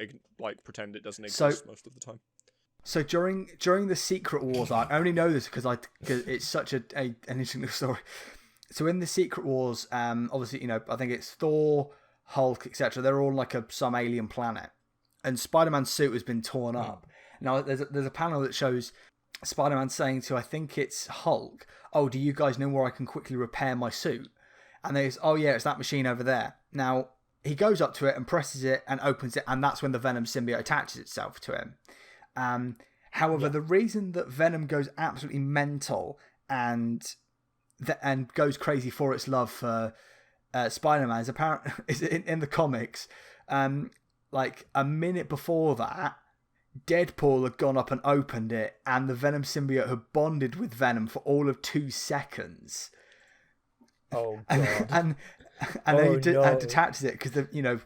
pretend it doesn't exist most of the time. So during the Secret Wars arc, I only know this because it's such an interesting story. So in the Secret Wars, obviously, I think it's Thor, Hulk, etc. They're all like some alien planet, and Spider-Man's suit has been torn up. Now there's a panel that shows Spider-Man saying to, I think it's Hulk, "Oh, do you guys know where I can quickly repair my suit?" And there's, "Oh yeah, it's that machine over there." Now he goes up to it and presses it and opens it, and that's when the Venom symbiote attaches itself to him. However, the reason that Venom goes absolutely mental and goes crazy for its love for Spider-Man is in the comics. Like a minute before that, Deadpool had gone up and opened it, and the Venom symbiote had bonded with Venom for all of 2 seconds. Oh god! and then he detaches it because you know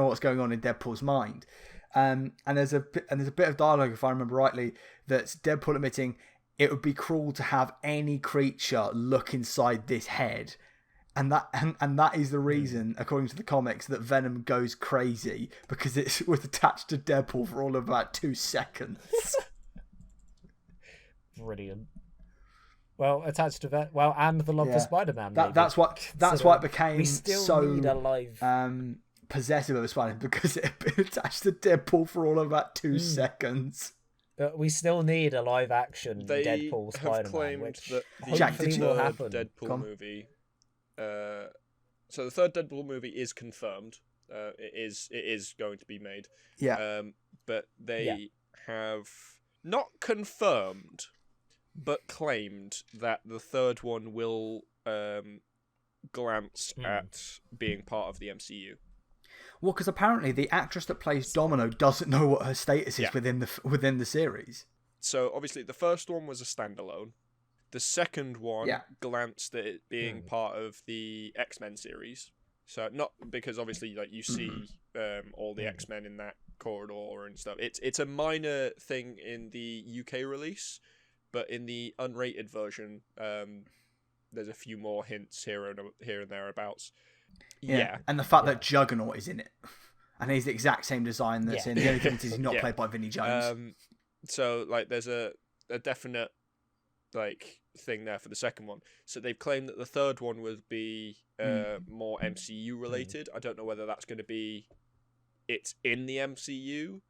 what's going on in Deadpool's mind. And there's a bit of dialogue, if I remember rightly, that's Deadpool admitting it would be cruel to have any creature look inside this head. And that is the reason, according to the comics, that Venom goes crazy, because it was attached to Deadpool for all of about 2 seconds. Brilliant. Well, attached to and the love for Spider-Man. That's why it became we still so need a live possessive of Spider-Man, because it had been attached to Deadpool for all of about 2 seconds. But we still need a live action Deadpool They Spider-Man, have claimed which that hopefully will happen. Deadpool movie. So the third Deadpool movie is confirmed. It is going to be made. Yeah. But they have not confirmed, but claimed that the third one will glance at being part of the MCU. Well, because apparently the actress that plays Domino doesn't know what her status is within the series. So obviously the first one was a standalone. The second one glanced at it being part of the X-Men series. So not because obviously like you see all the X-Men in that corridor and stuff. It's a minor thing in the UK release, but in the unrated version, there's a few more hints here and thereabouts. Yeah. And the fact that Juggernaut is in it. And he's the exact same design that's in. The only difference is he's not played by Vinnie Jones. So like there's a definite like thing there for the second one. So they've claimed that the third one would be more MCU related. I don't know whether that's going to be it's in the MCU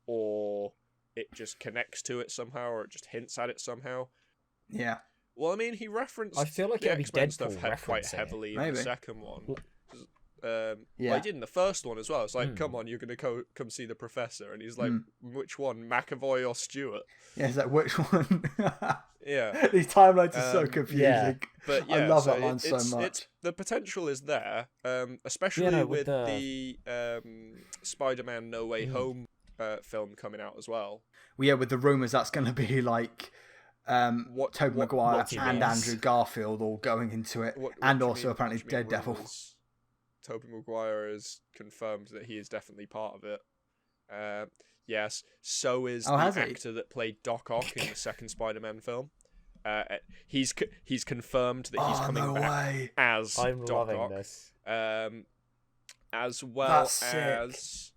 or it just connects to it somehow or it just hints at it somehow. Yeah. Well, I mean, he referenced I feel like the it'd be X-Men Deadpool stuff quite heavily in the second one. Well, he did in the first one as well. It's like, come on, you're going to come see the Professor. And he's like, which one, McAvoy or Stewart? Yeah, he's like, which one? Yeah. These timelines are so confusing. Yeah. But I love that line so much. The potential is there, especially with the Spider-Man No Way Home film coming out as well. Well, yeah, with the rumours that's going to be like Tobey Maguire and Andrew Garfield all going into it. And also apparently Daredevil. Tobey Maguire has confirmed that he is definitely part of it. Yes, so is the actor that played Doc Ock in the second Spider-Man film. He's confirmed that he's coming back as Doc Ock. I'm loving this. As well as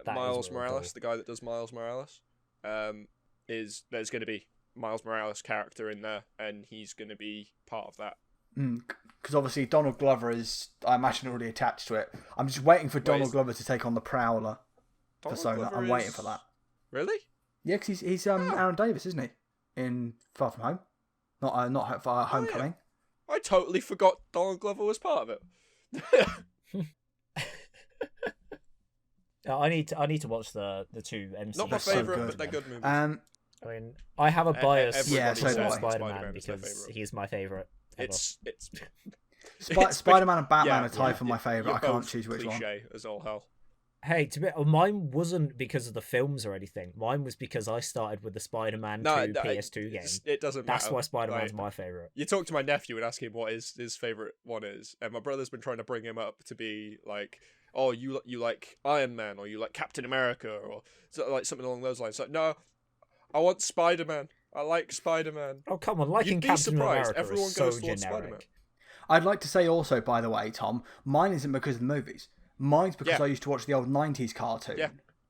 Miles Morales, the guy that does Miles Morales. There's going to be Miles Morales character in there, and he's going to be part of that. Because obviously Donald Glover is, I imagine, already attached to it. I'm just waiting for Donald Glover to take on the Prowler persona. I'm waiting for that. Really? Yeah, because he's Aaron Davis, isn't he? In Far From Home, not Homecoming. Yeah. I totally forgot Donald Glover was part of it. I need to watch the two MCU. Not my favourite, but they're good movies. I mean, I have a bias for Spider-Man because he's my favourite. It's Spider-Man and Batman are tied for my favourite. I can't choose which one. As all hell. Hey, mine wasn't because of the films or anything. Mine was because I started with the Spider-Man 2 PS2 game. It doesn't matter. That's why Spider-Man's my favourite. You talk to my nephew and ask him what his favourite one is, and my brother's been trying to bring him up to be like, oh, you like Iron Man, or you like Captain America, or like something along those lines. Like, no, I want Spider-Man. I like Spider-Man. Oh, come on, liking Captain America everyone is so generic. I'd like to say also, by the way, Tom, mine isn't because of the movies. Mine's because I used to watch the old 90s cartoon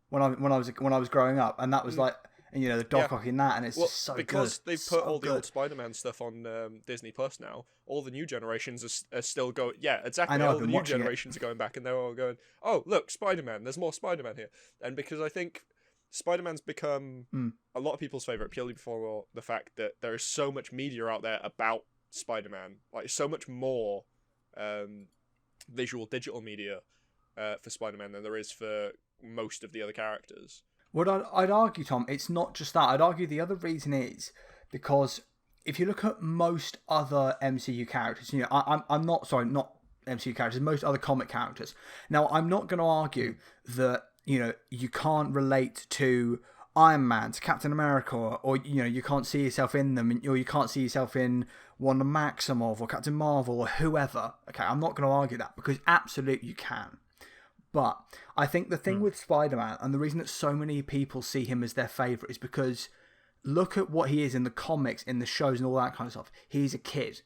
when I was growing up, and that was like, and the dog hockey and that, and it's just so because good. they've put all the old Spider-Man stuff on Disney Plus now. All the new generations are still going. Yeah, exactly. I know, all I've the been new watching generations are going back, and they're all going, "Oh, look, Spider-Man! There's more Spider-Man here." And because I think Spider-Man's become a lot of people's favorite purely for the fact that there is so much media out there about Spider-Man, like so much more visual digital media for Spider-Man than there is for most of the other characters. Well, I'd argue, Tom, it's not just that. I'd argue the other reason is because if you look at most other MCU characters, I'm not MCU characters, most other comic characters. Now, I'm not going to argue that you can't relate to Iron Man, to Captain America, or you can't see yourself in them, or you can't see yourself in Wanda Maximoff or Captain Marvel or whoever. Okay, I'm not going to argue that because absolutely you can. But I think the thing with Spider-Man, and the reason that so many people see him as their favourite, is because look at what he is in the comics, in the shows and all that kind of stuff. He's a kid.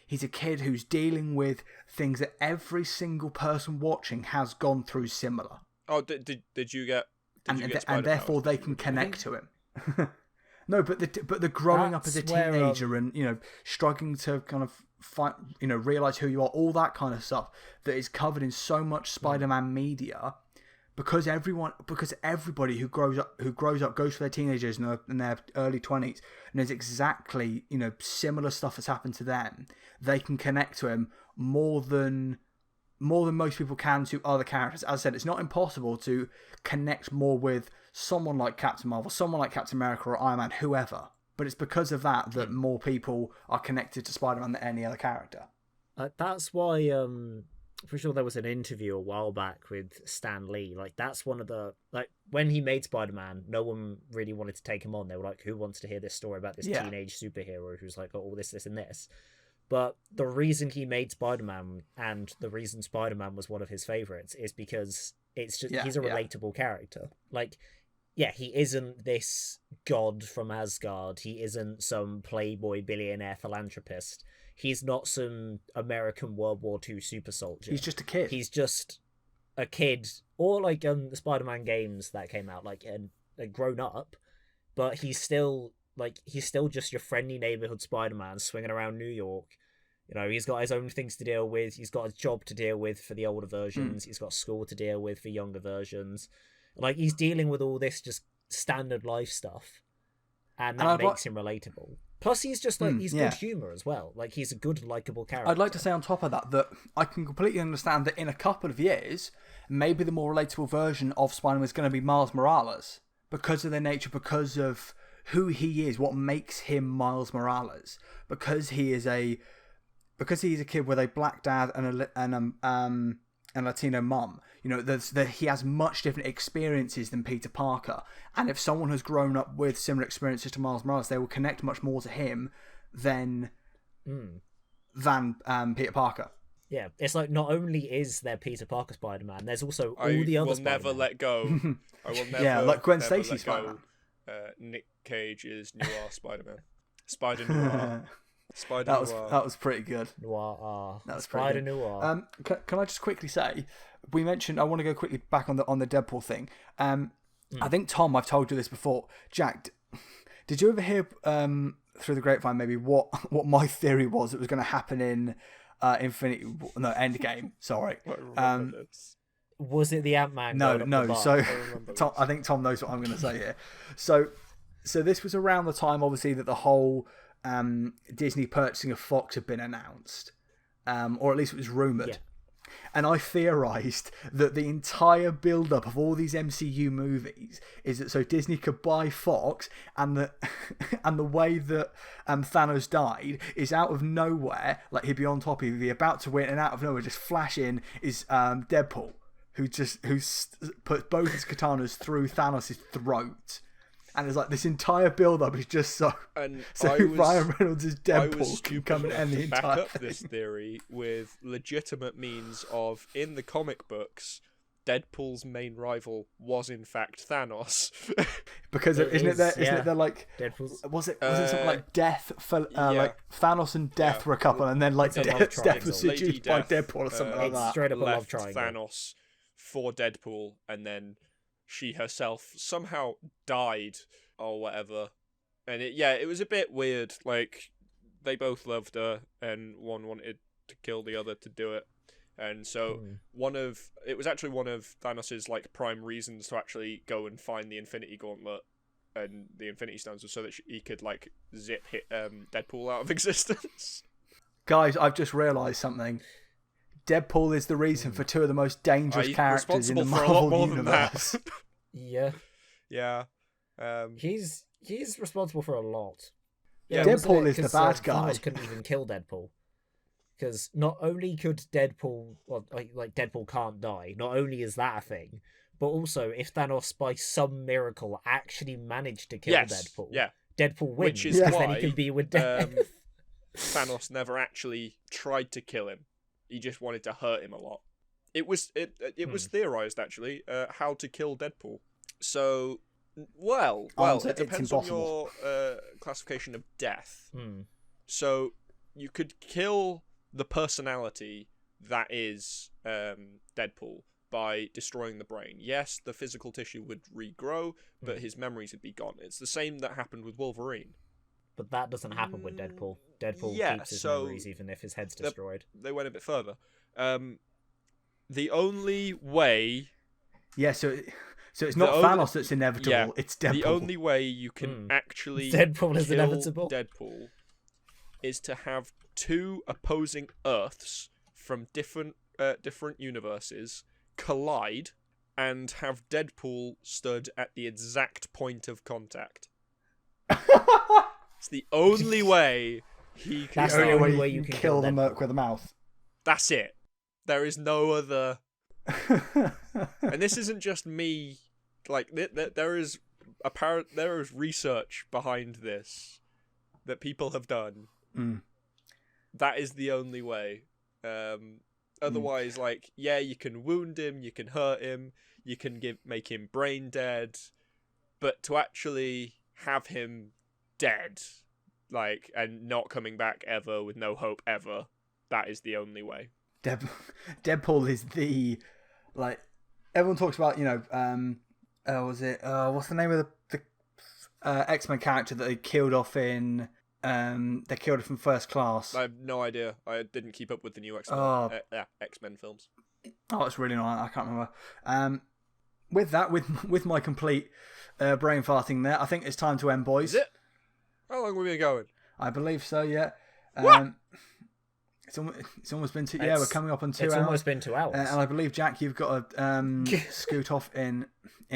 He's a kid who's dealing with things that every single person watching has gone through similar. Oh, did you get... And therefore they can connect to him. No, but the growing up as a teenager and struggling to kind of find realize who you are, all that kind of stuff that is covered in so much Spider-Man media, because everybody who grows up goes for their teenagers in their early 20s and there's exactly similar stuff that's happened to them. They can connect to him more than most people can to other characters. As I said, it's not impossible to connect more with someone like Captain Marvel, someone like Captain America or Iron Man, whoever. But it's because of that more people are connected to Spider-Man than any other character. That's why, for sure, there was an interview a while back with Stan Lee. Like, that's one of the... Like, when he made Spider-Man, no one really wanted to take him on. They were like, who wants to hear this story about this teenage superhero who's like, got all this, and this? But the reason he made Spider-Man and the reason Spider-Man was one of his favorites is because it's just he's a relatable character. Like, yeah, he isn't this god from Asgard. He isn't some playboy billionaire philanthropist. He's not some American World War II super soldier. He's just a kid. He's just a kid. Or like the Spider-Man games that came out, like grown up, but he's still just your friendly neighborhood Spider-Man swinging around New York. He's got his own things to deal with. He's got a job to deal with for the older versions. He's got school to deal with for younger versions. Like, he's dealing with all this just standard life stuff. And that makes him relatable. Plus, he's just he's good humour as well. Like, he's a good, likeable character. I'd like to say on top of that I can completely understand that in a couple of years, maybe the more relatable version of Spider-Man is going to be Miles Morales. Because of their nature, because of who he is, what makes him Miles Morales. Because he's a kid with a black dad and a Latino mum. He has much different experiences than Peter Parker. And if someone has grown up with similar experiences to Miles Morales, they will connect much more to him than Peter Parker. Yeah, it's like not only is there Peter Parker Spider-Man, there's also all the other Spider-Man. I will never let go. I will never. Yeah, like Gwen Stacy Spider-Man. Nick Cage is noir Spider-Man. Spider Noir. Spider Noir. That was pretty good. Noir. That was Spider pretty good. Noir. Can I just quickly say, we mentioned, I want to go quickly back on the Deadpool thing. I think, Tom, I've told you this before. Jack, did you ever hear through the grapevine maybe what my theory was that was going to happen in Endgame? Sorry. Was it the Ant-Man? No. So Tom, I think Tom knows what I'm going to say here. So this was around the time, obviously, that the whole Disney purchasing of Fox had been announced, or at least it was rumoured. Yeah. And I theorised that the entire build-up of all these MCU movies is that so Disney could buy Fox, and the way that Thanos died is out of nowhere. Like, he'd be on top, he'd be about to win, and out of nowhere, just flash in is Deadpool, who puts both his katanas through Thanos' throat. And it's like this entire build-up is just so Ryan Reynolds' Deadpool can come and end the entire back up thing. This theory with legitimate means of, in the comic books, Deadpool's main rival was in fact Thanos. Because isn't it there like Deadpool's... was it something like death for like Thanos and death were a couple, and then like death was seduced by Deadpool or something like that. Straight up a love triangle. Thanos for Deadpool, and then she herself somehow died or whatever. And it was a bit weird. Like, they both loved her, and one wanted to kill the other to do it. And so it was actually one of Thanos' like prime reasons to actually go and find the Infinity Gauntlet and the Infinity Stones was so that he could like hit Deadpool out of existence. Guys, I've just realised something. Deadpool is the reason for two of the most dangerous characters in the Marvel universe. Yeah. Yeah. He's responsible for a lot. Yeah, Deadpool is the bad guy. Thanos couldn't even kill Deadpool. Because not only could Deadpool, like Deadpool can't die, not only is that a thing, but also if Thanos by some miracle actually managed to kill Deadpool, Deadpool wins, which is because why then he can be with Death. Thanos never actually tried to kill him. He just wanted to hurt him a lot. It was theorized actually how to kill Deadpool. So, it depends on your classification of death. So you could kill the personality that is Deadpool by destroying the brain. Yes, the physical tissue would regrow, but his memories would be gone. It's the same that happened with Wolverine. But that doesn't happen with Deadpool. Deadpool keeps his memories even if his head's destroyed. They went a bit further. The only way... Yeah, so it's not Thanos that's inevitable, it's Deadpool. The only way you can actually Deadpool is kill inevitable. Deadpool is to have two opposing Earths from different universes collide and have Deadpool stood at the exact point of contact. It's the only way he can... That's the only way you can kill the Merc with a mouth. That's it. There is no other... And this isn't just me. Like, there is research behind this that people have done. That is the only way. Otherwise, like, you can wound him, you can hurt him, you can make him brain dead, but to actually have him dead, like, and not coming back ever with no hope ever, that is the only way. Deadpool is the, like, everyone talks about, what's the name of the X-Men character that they killed off in... they killed it from First Class. I have no idea. I didn't keep up with the new X-Men, X-Men films. Oh, it's really annoying. I can't remember. With that, with my complete brain farting there, I think it's time to end, boys. Is it? How long have we been going? I believe so, yeah. What? It's almost been 2... Yeah, we're coming up on 2 hours. It's almost been 2 hours. And I believe, Jack, you've got to scoot off in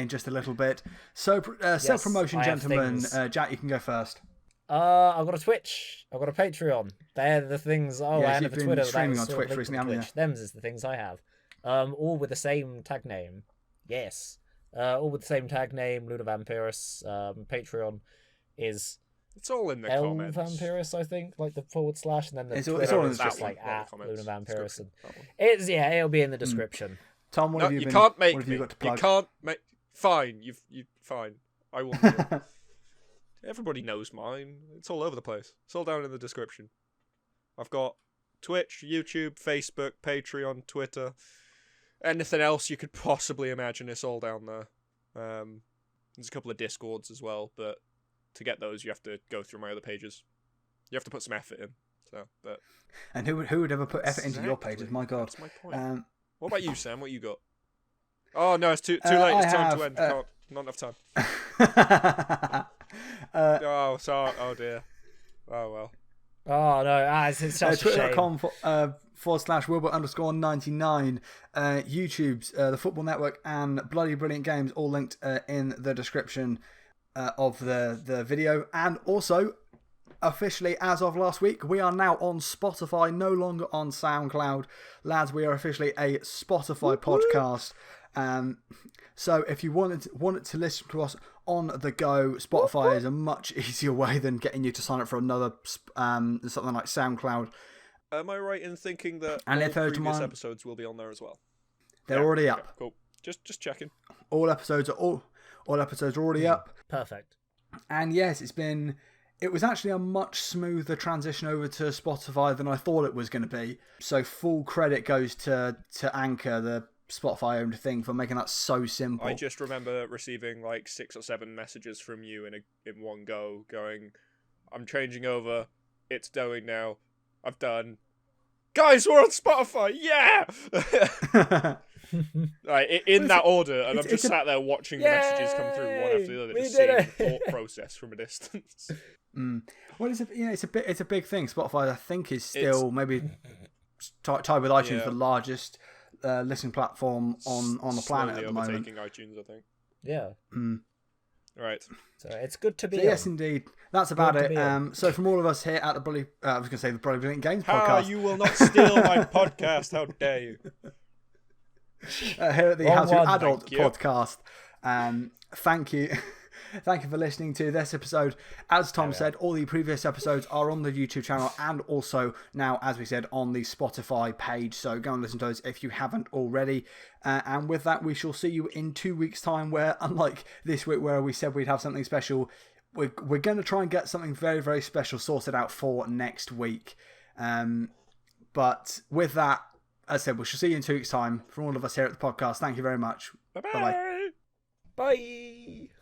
just a little bit. So, self-promotion, gentlemen. Jack, you can go first. I've got a Twitch. I've got a Patreon. They're the things. Oh, I have a Twitter. Streaming on Twitch recently, haven't you? Them's is the things I have. All with the same tag name. Yes. All with the same tag name. Luna Vampirus. Patreon is. It's all in the L comments. Vampirus, I think, like the / and then the it's Twitter all in is the just like at Luna Vampirus. And it's it'll be in the description. Tom, what have you been? Can't make me. You got to plug? You can't make. Fine, you fine. I will. Everybody knows mine. It's all over the place. It's all down in the description. I've got Twitch, YouTube, Facebook, Patreon, Twitter. Anything else you could possibly imagine, it's all down there. There's a couple of Discords as well, but to get those, you have to go through my other pages. You have to put some effort in. And who would ever put effort into your pages? My God. That's my point. What about you, Sam? What you got? Oh no, it's too late. It's time to end. Not enough time. Oh, sorry. Oh dear. Oh well. Oh no, it's such a shame. Twitter.com/Wilbur_99, YouTube's The Football Network, and Bloody Brilliant Games, all linked in the description of the video. And also, officially, as of last week, we are now on Spotify, no longer on SoundCloud. Lads, we are officially a Spotify podcast. So if you wanted to listen to us on the go, Spotify is a much easier way than getting you to sign up for another something like SoundCloud. Am I right in thinking that and all previous episodes will be on there as well? They're already up. Okay, cool. Just checking. All episodes are already up. Perfect. And yes, it was actually a much smoother transition over to Spotify than I thought it was going to be. So full credit goes to Anchor, the Spotify owned thing for making that so simple. I just remember receiving like 6 or 7 messages from you in one go, going, "I'm changing over. It's going now. I've done. Guys, we're on Spotify. Yeah." Like in that order, and I'm just sat there watching the messages come through one after the other, just seeing the thought process from a distance. Well, it's a big thing. Spotify, I think, is still maybe tied with iTunes the largest listening platform on the planet at the moment. Overtaking iTunes, I think. Yeah. Right. So it's good to be. So yes, indeed. That's about it. So from all of us here at the Bloody, I was going to say the Bloody Brilliant Games podcast. You will not steal my podcast. How dare you? Here at the How to Adult podcast. Thank you. Thank you for listening to this episode. As Tom said, all the previous episodes are on the YouTube channel and also now, as we said, on the Spotify page. So go and listen to those if you haven't already. And with that, we shall see you in 2 weeks' time, where, unlike this week where we said we'd have something special, we're going to try and get something very, very special sorted out for next week. But with that, as I said, we shall see you in 2 weeks' time. From all of us here at the podcast, thank you very much. Bye-bye. Bye.